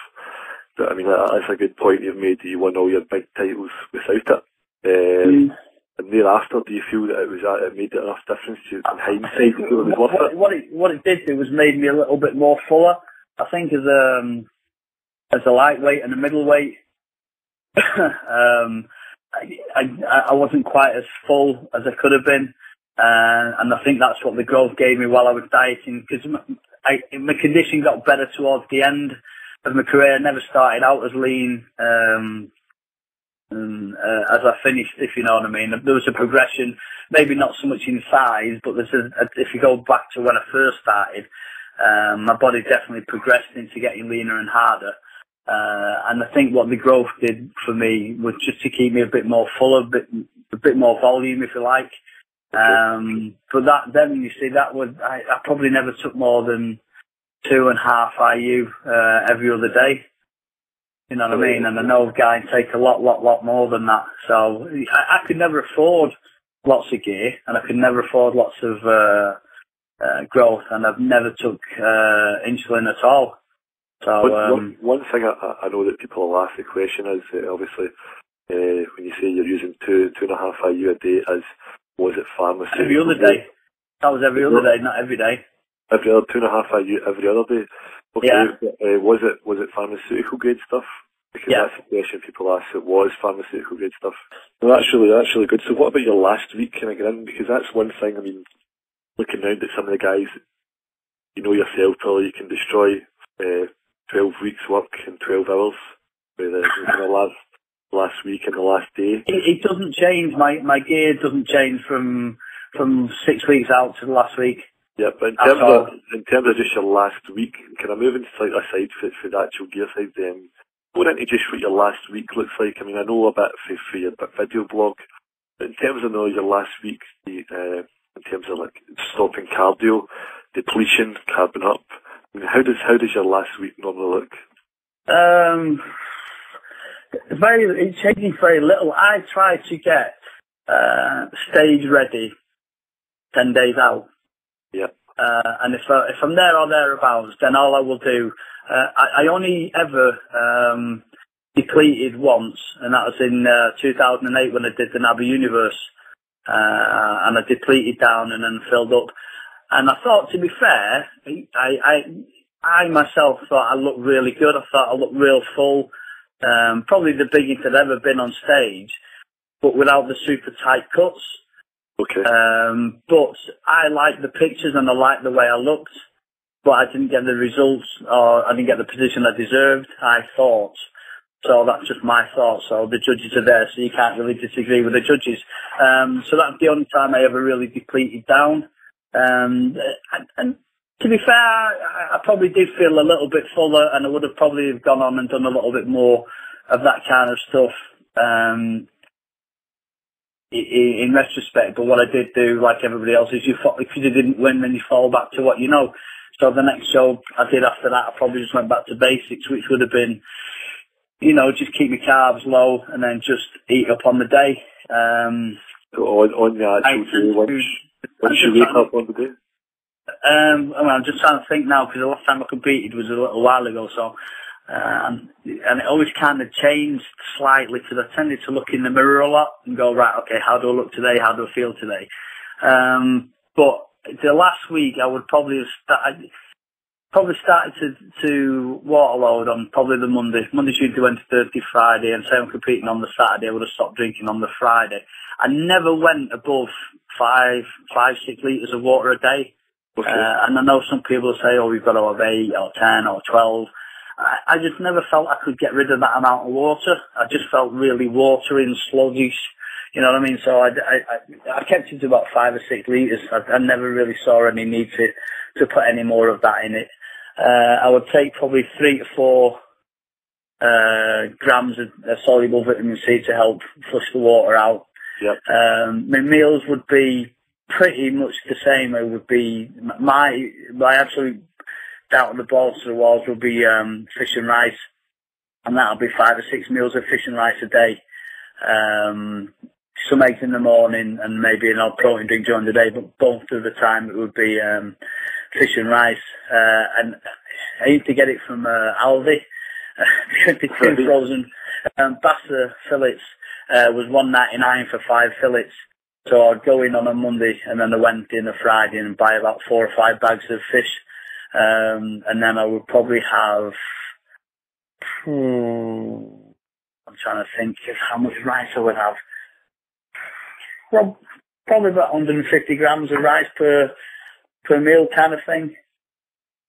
But I mean, that's a good point you've made, that you won all your big titles without it. And thereafter, do you feel that it made enough difference to you in hindsight? You feel it was worth it?
What it did do was made me a little bit more fuller. I think as a lightweight and a middleweight, I wasn't quite as full as I could have been, and I think that's what the growth gave me while I was dieting, because my condition got better towards the end of my career. I never started out as lean as I finished, if you know what I mean. There was a progression, maybe not so much in size, but if you go back to when I first started, my body definitely progressed into getting leaner and harder. And I think what the growth did for me was just to keep me a bit more full, a bit more volume, if you like. But then you see, I probably never took more than 2.5 IU every other day. You know what I mean? And I know guys take a lot more than that. So I could never afford lots of gear, and I could never afford lots of growth, and I've never took insulin at all. So
one thing I know that people will ask the question is, obviously, when you say you're using 2.5 IU a day, was it pharmaceutical?
Every other day. That was every other day, not every day.
Every other 2.5 IU every other day. Okay.
Yeah.
Was it pharmaceutical grade stuff? Because that's the question people ask. It was pharmaceutical grade stuff. Well, that's really good. So what about your last week? Can I get in? Because that's one thing. I mean, looking around at some of the guys, you know yourself, probably you can destroy 12 weeks work in 12 hours. With the last week and the last day.
It doesn't change. My gear doesn't change from 6 weeks out to the last week.
Yeah, but in terms of just your last week, can I move into slightly aside for the actual gear side then? Go into just what your last week looks like. I mean, I know a bit for your video blog, but in terms of your last week, in terms of like stopping cardio, depletion, carbon up, I mean, how does your last week normally look?
It changes very little. I try to get stage ready 10 days out.
Yeah.
And if I'm there or thereabouts, then all I will do, I only ever depleted once, and that was in 2008 when I did the NABBA Universe, and I depleted down and then filled up. And I thought, to be fair, I myself thought I looked really good. I thought I looked real full, probably the biggest I'd ever been on stage, but without the super tight cuts.
Okay.
But I liked the pictures and I liked the way I looked, but I didn't get the results, or I didn't get the position I deserved, I thought. So that's just my thought. So the judges are there, so you can't really disagree with the judges. So that's the only time I ever really depleted down. And to be fair, I probably did feel a little bit fuller, and I would have probably gone on and done a little bit more of that kind of stuff. In retrospect, but what I did do, like everybody else, is if you didn't win, then you fall back to what you know. So the next show I did after that, I probably just went back to basics, which would have been, just keep my carbs low and then just eat up on the day.
So on the actual day, once you wake up on the day?
I'm just trying to think now, because the last time I competed was a little while ago, so. And it always kind of changed slightly, because I tended to look in the mirror a lot and go, right, okay, how do I look today? How do I feel today? But the last week I would probably have started to waterload on probably the Monday, Tuesday, Wednesday, Thursday, Friday, and say I'm competing on the Saturday, I would have stopped drinking on the Friday. I never went above 5, 6 litres of water a day.
Okay.
And I know some people say, oh, we've got to have 8 or 10 or 12. I just never felt I could get rid of that amount of water. I just felt really watery and sluggish. You know what I mean? So I kept it to about 5 or 6 litres. I never really saw any need to put any more of that in it. I would take probably 3 to 4 grams of soluble vitamin C to help flush the water out.
Yep.
My meals would be pretty much the same. It would be my absolute down the balls to the walls would be fish and rice, and that'll be 5 or 6 meals of fish and rice a day. Some eggs in the morning and maybe an odd protein drink during the day, but most of the time it would be fish and rice. And I used to get it from Aldi. The two frozen Bassa fillets was $1.99 for 5 fillets. So I'd go in on a Monday and then a Wednesday and a Friday and buy about 4 or 5 bags of fish. And then I would probably have, I'm trying to think of how much rice I would have. Probably about 150 grams of rice per meal kind of thing.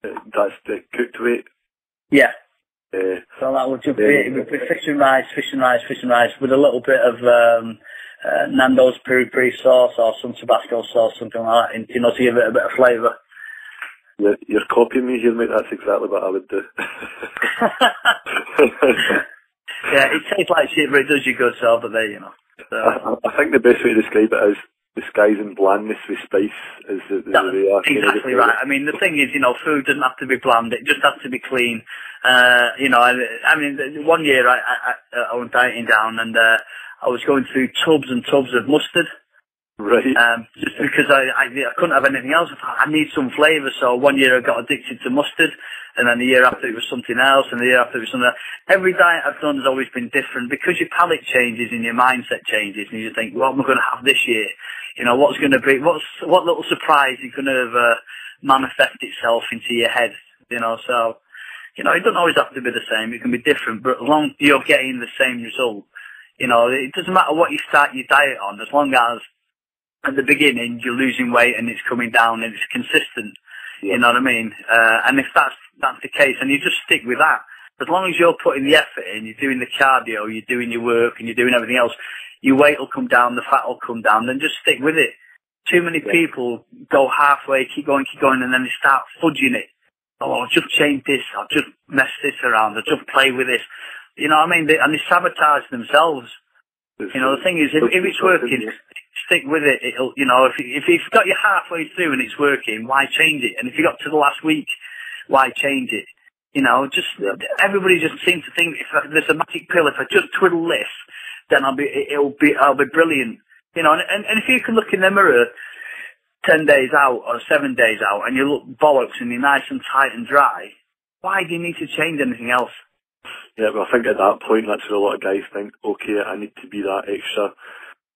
That's the cooked weight?
Yeah. So that would just be, it would be fish and rice with a little bit of Nando's peri-peri sauce or some Tabasco sauce, something like that, you know, to give it a bit of flavour.
You're copying me here, mate. That's exactly what I would do.
Yeah, it tastes like shit, but it does you good, so, but there, you know. So.
I think the best way to describe it is disguising blandness with spice is the way I
exactly right. I mean, the thing is, you know, food doesn't have to be bland, it just has to be clean. You know, I mean, one year I was dieting down and I was going through tubs and tubs of mustard.
Right.
Just because I couldn't have anything else. I thought I need some flavour, so one year I got addicted to mustard, and then the year after it was something else, and the year after it was something else. Every diet I've done has always been different, because your palate changes and your mindset changes, and you think, what am I going to have this year? You know, what's going to be, what little surprise is going to manifest itself into your head, you know, so, you know, it doesn't always have to be the same, it can be different, but as long as you're getting the same result, you know, it doesn't matter what you start your diet on, as long as at the beginning you're losing weight and it's coming down and it's consistent, you know what I mean? And if that's the case, and you just stick with that, as long as you're putting the effort in, you're doing the cardio, you're doing your work and you're doing everything else, your weight will come down, the fat will come down, then just stick with it. Too many people go halfway, keep going, and then they start fudging it. Oh, I'll just change this, I'll just mess this around, I'll just play with this. You know what I mean? And they sabotage themselves. You know, the thing is, if it's working, stick with it. It'll, you know, if you've got you halfway through and it's working, why change it? And if you got to the last week, why change it? You know, just, everybody just seems to think if there's a magic pill, if I just twiddle this, then I'll be brilliant. You know, and if you can look in the mirror 10 days out or 7 days out and you look bollocks and you're nice and tight and dry, why do you need to change anything else?
Yeah, well, I think at that point, that's where a lot of guys think, okay, I need to be that extra,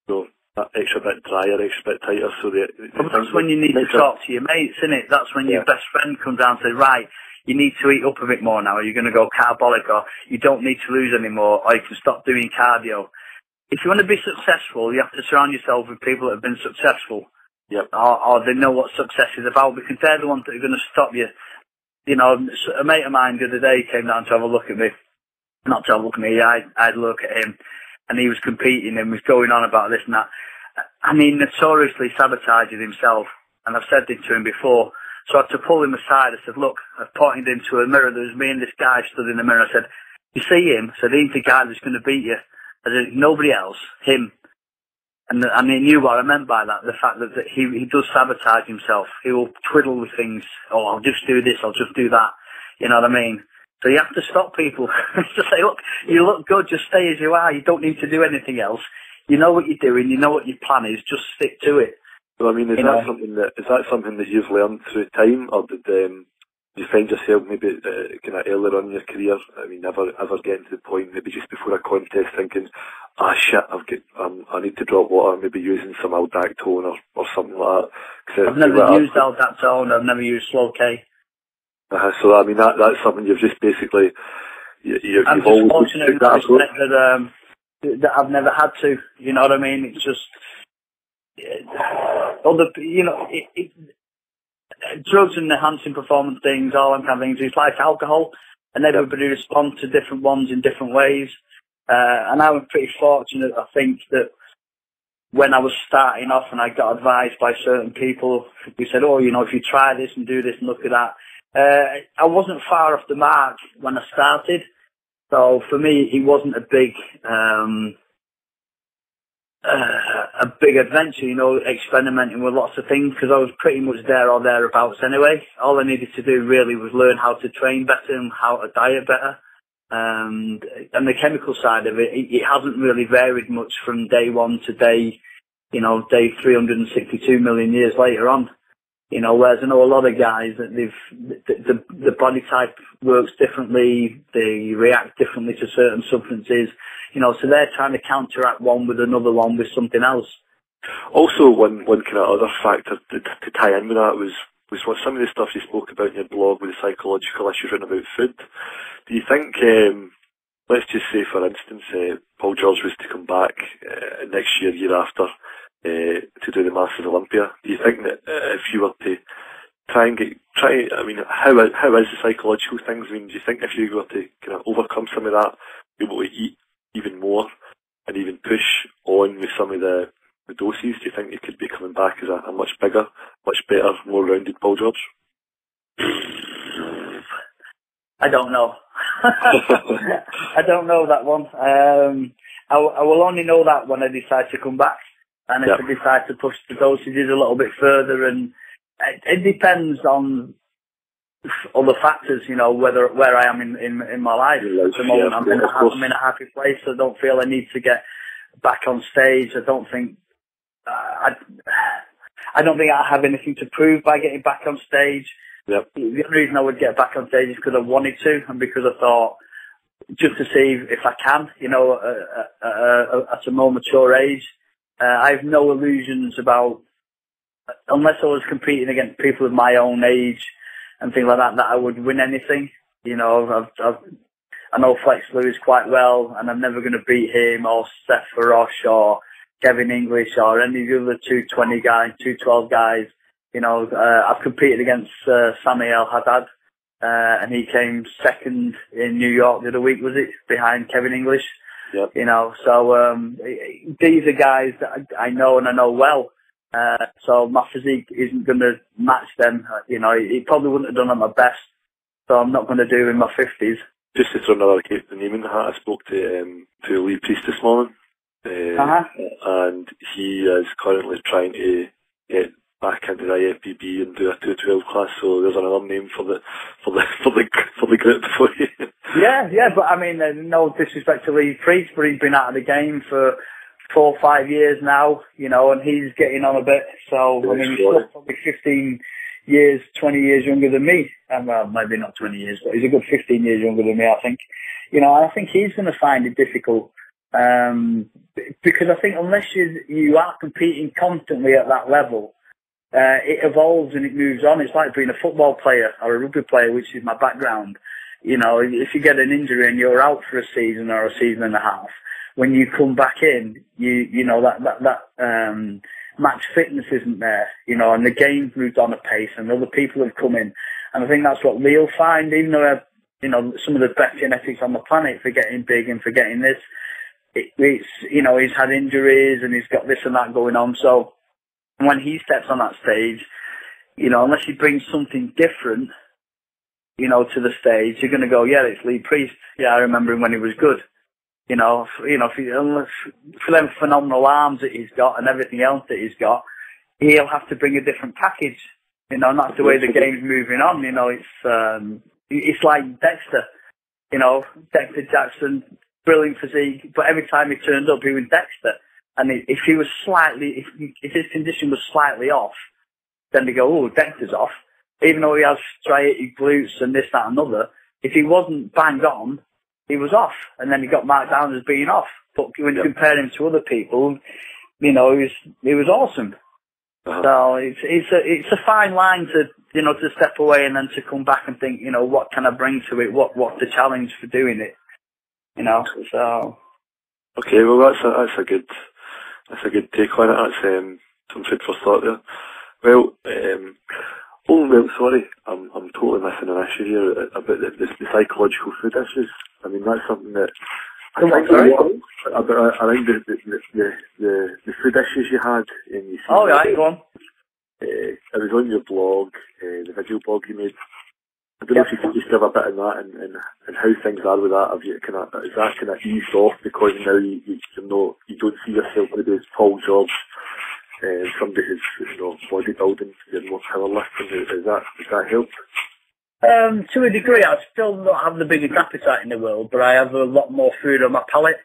that extra bit drier, extra bit tighter, so
that's when you need to talk to your mates, isn't it? That's when your best friend comes down and says, right, you need to eat up a bit more now, or you're going to go carbolic, or you don't need to lose anymore, or you can stop doing cardio. If you want to be successful, you have to surround yourself with people that have been successful.
Yep.
Or they know what success is about, because they're the ones that are going to stop you. You know, a mate of mine the other day came down to have a look at me. Not to have a look at me, I'd look at him, and he was competing and was going on about this and that. And he notoriously sabotages himself, and I've said this to him before. So I had to pull him aside. I said, look, I pointed him to a mirror. There was me and this guy stood in the mirror. I said, you see him? I said, he's the guy that's going to beat you. I said, nobody else, him. And he knew what I meant by that, the fact that he does sabotage himself. He will twiddle with things. Oh, I'll just do this, I'll just do that. You know what I mean? So you have to stop people. Just say, look, you look good, just stay as you are. You don't need to do anything else. You know what you're doing, you know what your plan is, just stick to it.
Well, I mean, is that something that you've learned through time, or did you find yourself maybe kind of earlier on in your career, I mean, ever getting to the point, maybe just before a contest, thinking, shit, I need to drop water, maybe using some aldactone or something like that?
I've never used aldactone, I've never used slow K.
So, I mean, that's something you've just basically,
I'm just
always
fortunate in that respect that I've never had to, you know what I mean? It's just, drugs and enhancing performance things, all them kind of things, it's like alcohol, and everybody responds to different ones in different ways. And I was pretty fortunate, I think, that when I was starting off and I got advised by certain people who said, oh, you know, if you try this and do this and look at that, I wasn't far off the mark when I started. So for me, it wasn't a big a big adventure, experimenting with lots of things, because I was pretty much there or thereabouts anyway. All I needed to do really was learn how to train better and how to diet better. And the chemical side of it hasn't really varied much from day one to day 362 million years later on. Whereas I know a lot of guys that the body type works differently, they react differently to certain substances, so they're trying to counteract one with another one with something else.
Also, one kind of other factor to tie in with that was what some of the stuff you spoke about in your blog with the psychological issues written about food. Do you think, let's just say for instance, Paul George was to come back next year after, to do the Masters Olympia, do you think that if you were to how is the psychological things? Do you think if you were to kind of overcome some of that, be able to eat even more and even push on with some of the doses, do you think you could be coming back as a much bigger, much better, more rounded Paul George?
I don't know. I don't know that one. I will only know that when I decide to come back. And if I decide to push the dosages a little bit further, and it depends on other factors, where I am in my life. At the moment, I'm in a happy place. I don't feel I need to get back on stage. I don't think I have anything to prove by getting back on stage.
Yep.
The only reason I would get back on stage is because I wanted to, and because I thought, just to see if I can, at a more mature age. I have no illusions about, unless I was competing against people of my own age and things like that I would win anything. I know Flex Lewis quite well, and I'm never going to beat him or Seth Farosh or Kevin English or any of the other 220 guys, 212 guys. I've competed against Sami El Haddad, and he came second in New York the other week, was it, behind Kevin English?
Yep.
So these are guys that I know and I know well. So my physique isn't going to match them. He probably wouldn't have done at my best. So I'm not going to do in my 50s.
Just to throw another name in the hat, I spoke to Lee Priest this morning, and he is currently trying to get back into the IFBB and do a 212 class. So there's another name for the group for you.
Yeah, but I mean, no disrespect to Lee Priest, but he's been out of the game for 4 or 5 years now, and he's getting on a bit. So, he's still probably 15 years, 20 years younger than me. Well, maybe not 20 years, but he's a good 15 years younger than me, I think. I think he's going to find it difficult. Because I think unless you are competing constantly at that level, it evolves and it moves on. It's like being a football player or a rugby player, which is my background. If you get an injury and you're out for a season or a season and a half, when you come back in, that match fitness isn't there, and the game's moved on a pace and other people have come in. And I think that's what Lee'll find, even though, some of the best genetics on the planet for getting big and for getting this, he's had injuries and he's got this and that going on. So when he steps on that stage, unless he brings something different, to the stage, you're going to go, yeah, it's Lee Priest. Yeah, I remember him when he was good. For them phenomenal arms that he's got and everything else that he's got, he'll have to bring a different package. And that's the way the game's moving on. It's like Dexter. Dexter Jackson, brilliant physique, but every time he turned up, he was Dexter. And if he was if his condition was slightly off, then they go, oh, Dexter's off. Even though he has striated glutes and this, that, and other, if he wasn't bang on, he was off, and then he got marked down as being off. But when you compare him to other people, he was awesome. So it's a fine line to step away and then to come back and think, what can I bring to it? What's the challenge for doing it? So.
Okay, well that's a good take on it. That's some food for thought there. Well, sorry, I'm totally missing an issue here about the psychological food issues. I mean, that's something that I think around the food issues you had in your
season. Go on.
It was on your blog, the video blog you made I don't know if you could just give a bit of that and how things are with that. Have you is that kind of eased off because now you don't see yourself maybe as Paul George, somebody who's bodybuilding, more powerlifting? Has that helped?
To a degree, I still don't have the biggest appetite in the world, but I have a lot more food on my palate.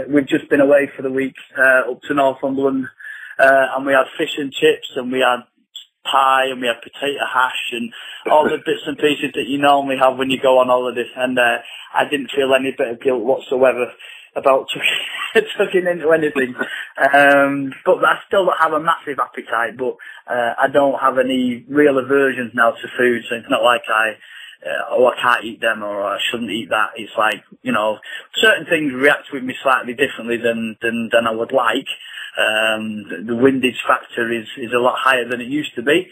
We've just been away for the week up to Northumberland, and we had fish and chips, and we had pie, and we had potato hash, and all the bits and pieces that you normally have when you go on holiday. And I didn't feel any bit of guilt whatsoever about tucking into anything. But I still don't have a massive appetite, but I don't have any real aversions now to food, so it's not like I can't eat them or I shouldn't eat that. It's like, certain things react with me slightly differently than I would like. The windage factor is a lot higher than it used to be.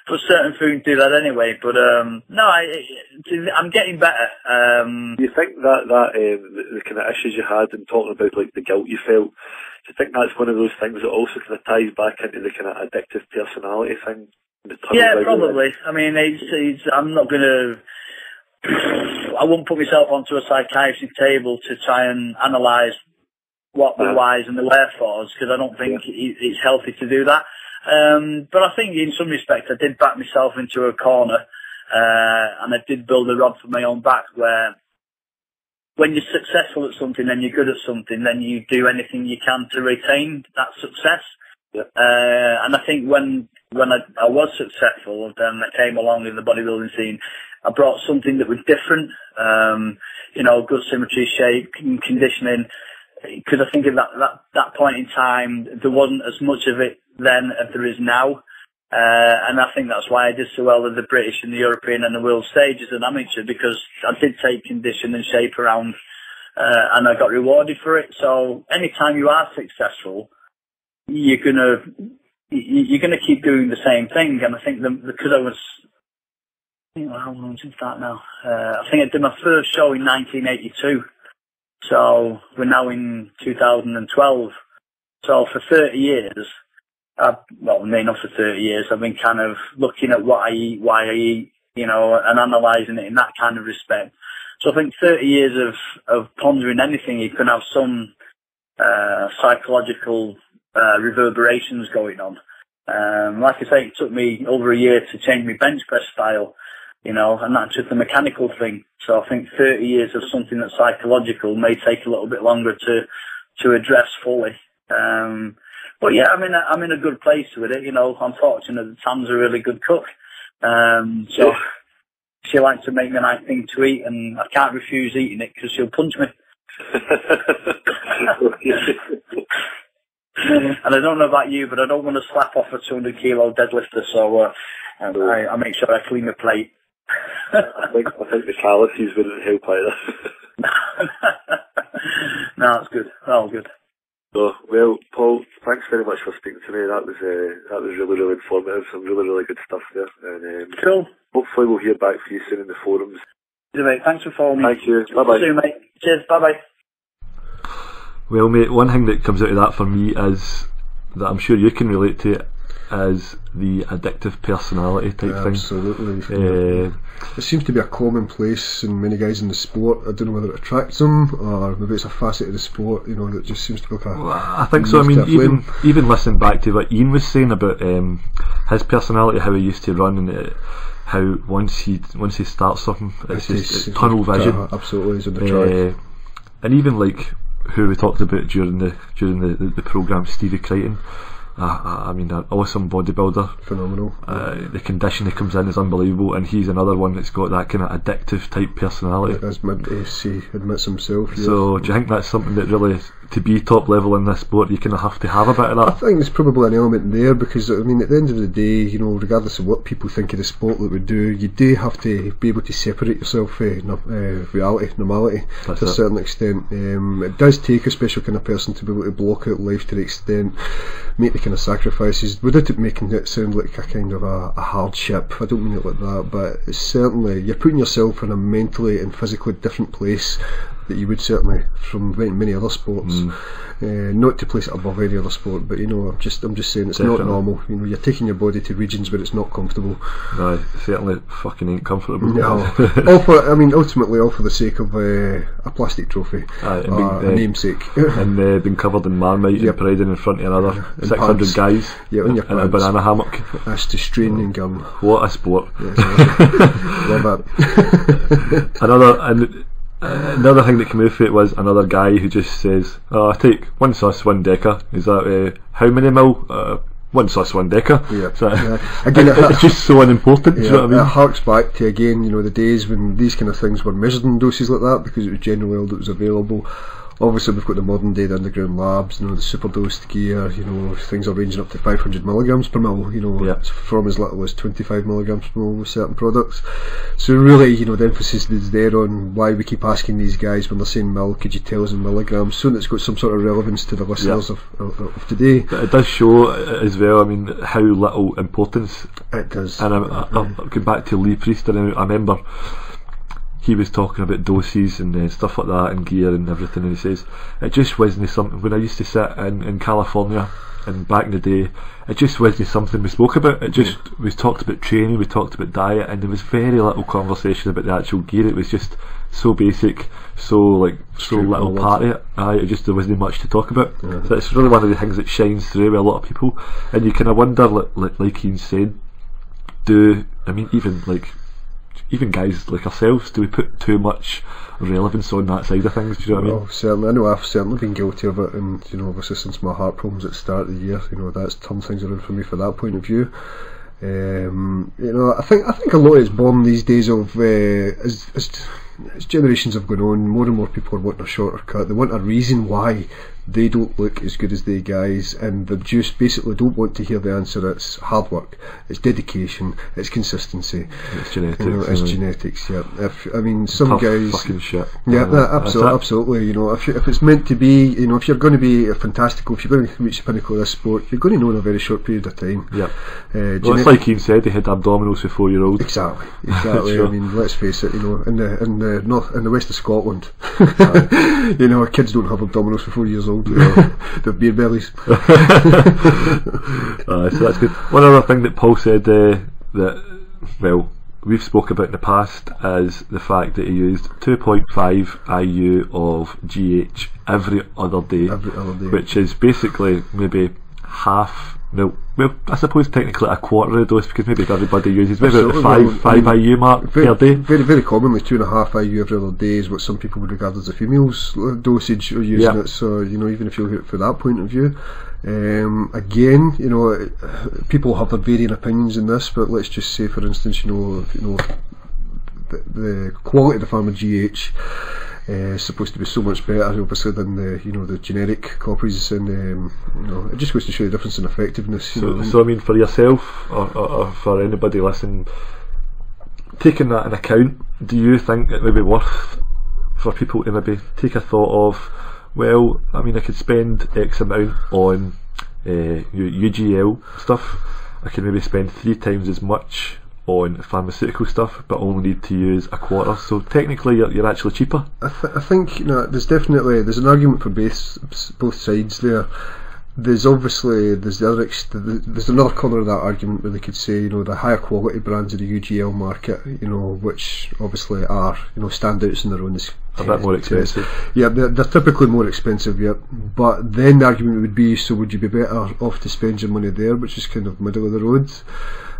But certain foods do that anyway. But no, I'm getting better.
Do you think that the kind of issues you had and talking about like the guilt you felt, do you think that's one of those things that also kind of ties back into the kind of addictive personality thing?
Yeah, probably. I mean, I'm not going to. I wouldn't put myself onto a psychiatric table to try and analyse what the whys and the wherefores, because I don't think it's healthy to do that. But I think in some respects I did back myself into a corner, and I did build a rod for my own back, where when you're successful at something and you're good at something, then you do anything you can to retain that success. And I think when I was successful, then I came along in the bodybuilding scene, I brought something that was different, good symmetry, shape, conditioning, because I think at that point in time, there wasn't as much of it then as there is now. And I think that's why I did so well with the British and the European and the world stage as an amateur, because I did take condition and shape around, and I got rewarded for it. So anytime you are successful, you're gonna keep doing the same thing. And I think because I was, how long since that now? I think I did my first show in 1982. So we're now in 2012. So for 30 years, not for 30 years, I've been kind of looking at what I eat, why I eat, and analysing it in that kind of respect. So I think 30 years of pondering anything, you can have some psychological reverberations going on. Like I say, it took me over a year to change my bench press style, and that's just a mechanical thing. So I think 30 years of something that's psychological may take a little bit longer to address fully. But yeah, I'm in a good place with it. I'm fortunate that Tam's a really good cook. So she likes to make me a nice thing to eat, and I can't refuse eating it because she'll punch me. And I don't know about you, but I don't want to slap off a 200 kilo deadlifter, so I make sure I clean the plate.
I think the calories wouldn't help either.
No, it's good. All good.
So, well, Paul, thanks very much for speaking to me. That was really, really informative. Some really, really good stuff there. And
cool.
Hopefully we'll hear back from you soon in the forums.
Yeah, mate. Thanks for following me.
Thank you. Bye-bye.
See you, mate. Cheers. Bye-bye.
Well, mate, one thing that comes out of that for me is that I'm sure you can relate to it, is the addictive personality type thing.
Absolutely. It seems to be a commonplace in many guys in the sport. I don't know whether it attracts them or maybe it's a facet of the sport, that just seems to be like a...
Well, I think so. I mean, even listening back to what Ian was saying about his personality, how he used to run, and how once he starts something, it's just tunnel vision. Absolutely, is on the track. And even like who we talked about during the programme, Stevie Crichton. I mean, an awesome bodybuilder.
Phenomenal.
The condition he comes in is unbelievable, and he's another one that's got that kind of addictive type personality.
As he admits himself. Yes.
So, do you think that's something that really, to be top level in this sport, you kind of have to have a bit of that?
I think there's probably an element there, because I mean, at the end of the day, regardless of what people think of the sport that we do, you do have to be able to separate yourself from reality, normality, to a certain extent. It does take a special kind of person to be able to block out life to the extent, make the kind of sacrifices, without it making it sound like a kind of a hardship. I don't mean it like that, but it's certainly, you're putting yourself in a mentally and physically different place that you would certainly from many other sports. Not to place it above any other sport, but I'm just saying it's
Definitely.
not normal. You're taking your body to regions where it's not comfortable.
No, it certainly fucking ain't comfortable.
No, ultimately all for the sake of a plastic trophy, a namesake,
and being covered in Marmite and parading in front of another 600
pads.
guys
On your
in a banana hammock.
That's to strain and gun.
What a sport.
Love that.
Another thing that came out of it was another guy who just says, I take 1 sus, 1 deca. Is that how many mil? 1 sus, 1 deca. Again, it's just so unimportant. Do you know what I mean?
It harks back to the days when these kind of things were measured in doses like that, because it was generally all that was available. Obviously we've got the modern day, the underground labs, the super dosed gear, things are ranging up to 500 milligrams per mil, from as little as 25 milligrams per mil with certain products. So really, the emphasis is there on why we keep asking these guys when they're saying mil, could you tell us in milligrams, so that it's got some sort of relevance to the listeners of today.
But it does show as well, I mean, how little importance
it does.
And I'll go back to Lee Priest, and I remember he was talking about doses and stuff like that and gear and everything, and he says it just wasn't something. When I used to sit in California and back in the day, it just wasn't something we spoke about. It just we talked about training, we talked about diet, and there was very little conversation about the actual gear. It was just so basic, so little part of it. It just there wasn't much to talk about. So it's really one of the things that shines through with a lot of people, and you kind of wonder, like Ian said, even guys like ourselves, do we put too much relevance on that side of things? Do you know what I mean?
Well, certainly. I know I've certainly been guilty of it, and obviously since my heart problems at the start of the year, that's turned things around for me for that point of view. I think a lot of it's born these days of as generations have gone on, more and more people are wanting a shorter cut. They want a reason why they don't look as good as they guys, and they just basically don't want to hear the answer. It's hard work, it's dedication, it's consistency,
it's genetics.
It's genetics. Yeah. Some
tough
guys.
Fucking shit.
Absolutely. If it's meant to be, if you're going to be fantastical, if you're going to reach the pinnacle of this sport, you're going to know in a very short period of time.
Yeah. It's like Ian said, he had abdominals for 4-year-olds.
Exactly. Sure. Let's face it. In the west of Scotland, kids don't have abdominals for 4 years old. They're beer bellies.
So that's good. One other thing that Paul said that we've spoke about in the past is the fact that he used 2.5 IU of GH every other day, which is basically maybe half. No, well, I suppose technically a quarter of a dose, because maybe everybody uses maybe about the 5 IU mark per day.
Very, very commonly 2.5 IU every other day is what some people would regard as a female's dosage of using it. So even if you look at it from that point of view, again, people have their varying opinions in this, but let's just say, for instance, the quality of the Pharma GH is supposed to be so much better, obviously, than the generic copies, and it just goes to show the difference in effectiveness.
So I mean, for yourself or for anybody listening, taking that in account, do you think it would be worth for people to maybe take a thought of, well, I mean, I could spend X amount on UGL stuff, I could maybe spend 3 times as much on pharmaceutical stuff, but only need to use a quarter, so technically you're actually cheaper.
I think there's an argument for both sides there. There's another corner of that argument where they could say, the higher quality brands of the UGL market, which obviously are, standouts in their own.
A bit more expensive.
Yeah, they're typically more expensive, yeah. But then the argument would be, so would you be better off to spend your money there, which is kind of middle of the road?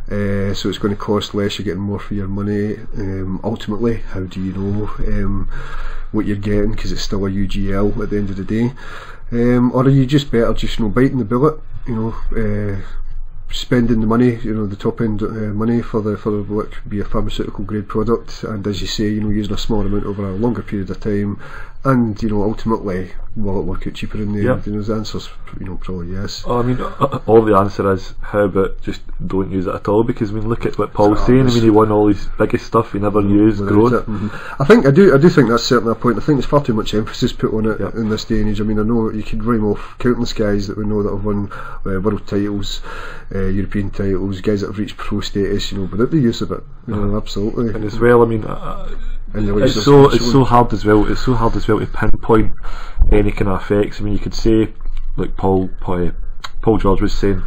So it's going to cost less, you're getting more for your money. Ultimately, how do you know what you're getting, because it's still a UGL at the end of the day? Or are you just better just biting the bullet, spending the money, the top end money for what could be a pharmaceutical grade product, and as you say, using a small amount over a longer period of time, and ultimately will it work out cheaper in the end? The answer's probably yes.
I mean, all the answer is, how about just don't use it at all? Because I mean, look at what Paul's saying. I mean, he won all his biggest stuff he never used, grown.
I do think that's certainly a point. I think there's far too much emphasis put on it in this day and age. I mean, I know you could rhyme off countless guys that we know that have won world titles, European titles, guys that have reached pro status, without the use of it. Absolutely.
And as well, I mean,
in the way
it's so hard as well. It's so hard as well to pinpoint any kind of effects. I mean, you could say, like Paul George was saying,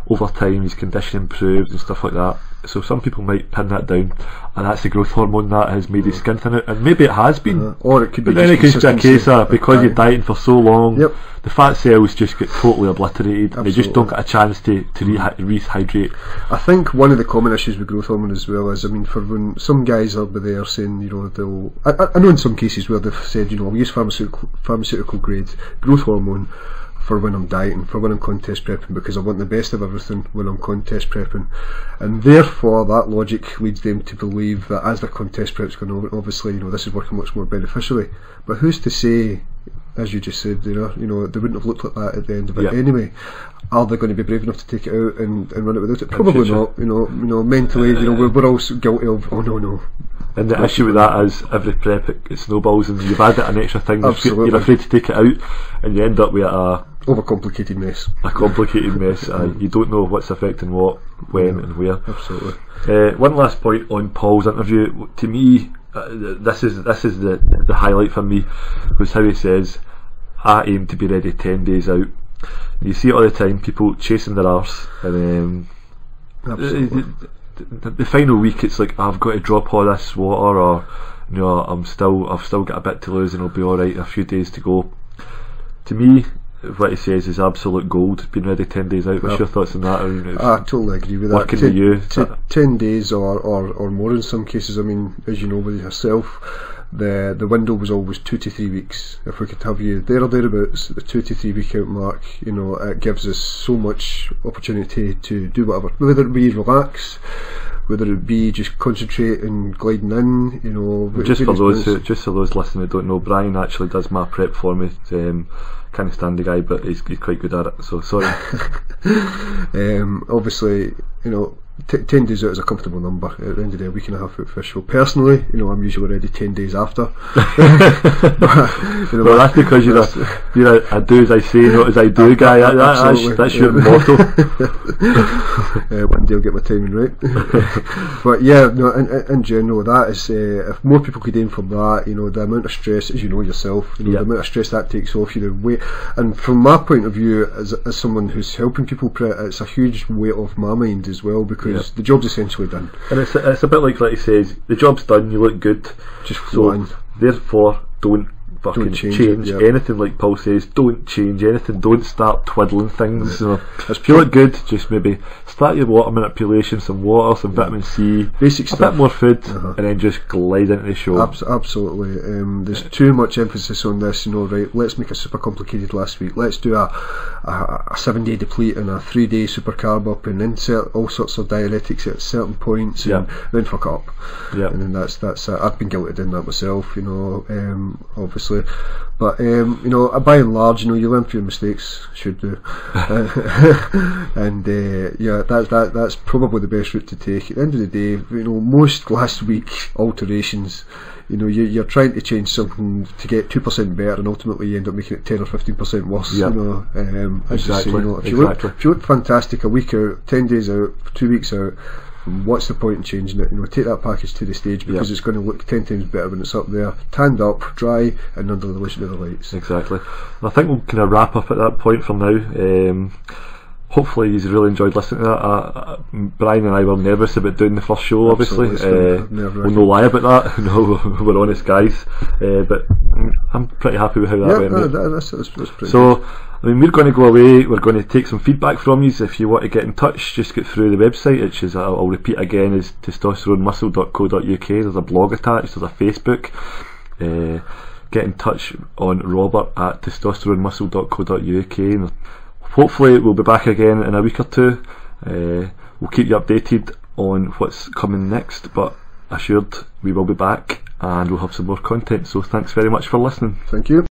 over time his condition improves and stuff like that. So some people might pin that down, and that's the growth hormone that has made his skin thin out, and maybe it has been,
or it could be.
But then it could be a case of because you're dieting for so long,
yep,
the fat cells just get totally obliterated. Absolutely. And they just don't get a chance to rehydrate.
I think one of the common issues with growth hormone as well is, I mean, for when some guys are there saying, you know, they'll, I know in some cases where they've said, you know, I'll use pharmaceutical grade growth hormone for when I'm dieting, for when I'm contest prepping, because I want the best of everything when I'm contest prepping, and therefore that logic leads them to believe that as their contest prep's going on, obviously, you know, this is working much more beneficially. But who's to say, as you just said, you know, they wouldn't have looked like that at the end of it anyway. Are they going to be brave enough to take it out and run it without it? Probably not. You know, mentally, you know, we're all guilty of, oh no.
And the issue with that is every prep it snowballs, and you've added an extra thing. You're afraid to take it out, and you end up with a
overcomplicated mess.
A complicated mess. You don't know what's affecting what, when, and where.
Absolutely.
One last point on Paul's interview. To me, this is the highlight for me, was how he says, "I aim to be ready 10 days out." You see it all the time, people chasing their arse, and the final week it's like, I've got to drop all this water, or, you know, I've still got a bit to lose and I'll be alright, a few days to go. To me, what he says is absolute gold, being ready 10 days out. What's your thoughts on that?
I totally agree with that.
Working with you,
10 days or more in some cases. I mean, as you know with yourself, the window was always 2 to 3 weeks. If we could have you there or thereabouts at the 2 to 3 week out mark, you know, it gives us so much opportunity to do whatever, whether it be relax, whether it be just concentrate and gliding in, you know.
Just for those listening who don't know, Brian actually does my prep for me. Can't stand the guy, but he's quite good at it, so sorry.
Obviously, you know, 10 days out is a comfortable number. At the end of the day, a week and a half out for show. Personally, you know, I'm usually ready 10 days after. But, you know,
well, that's because you're a do as I say, not as I do guy. That's your motto.
One day I'll get my timing right. But yeah, no, in general, that is, if more people could aim for that, you know, the amount of stress, as you know yourself, you know, the amount of stress that takes off you, the weight, and from my point of view, as someone who's helping people prep, it's a huge weight off my mind as well, because the job's essentially done. And
it's a bit like he says, the job's done, you look good,
just flow in.
Therefore, don't change anything, like Paul says. Don't change anything, don't start twiddling things. If you look good, just maybe start your water manipulation, some water, some vitamin C,
basic stuff,
a bit more food, and then just glide into the show.
Absolutely. There's too much emphasis on this, you know, right, let's make it super complicated last week, let's do a 7-day deplete and a 3-day super carb up, and insert all sorts of diuretics at certain points, and then fuck up. And then that's I've been guilty of doing that myself, you know, obviously. But you know, by and large, you know, you learn from your mistakes, should do. And that's probably the best route to take. At the end of the day, you know, most last week alterations, you know, you're trying to change something to get 2% better, and ultimately you end up making it 10 or 15% worse. You know,
exactly.
You know, if you look fantastic a week out, 10 days out, 2 weeks out, what's the point in changing it? You know, take that package to the stage, because it's going to look 10 times better when it's up there, tanned up, dry, and under the light of the lights.
Exactly. And I think we'll kind of wrap up at that point for now. Hopefully you've really enjoyed listening to that. Brian and I were nervous about doing the first show, obviously. We'll no lie about that. No, we're honest guys. But I'm pretty happy with how that went.
That's pretty
so
good.
I mean, we're going to go away, we're going to take some feedback from you. If you want to get in touch, just get through the website, which is, I'll repeat again, is testosteronemuscle.co.uk. There's a blog attached, there's a Facebook. Get in touch on robert@testosteronemuscle.co.uk, and hopefully we'll be back again in a week or two. We'll keep you updated on what's coming next, but assured we will be back and we'll have some more content. So thanks very much for listening.
Thank you.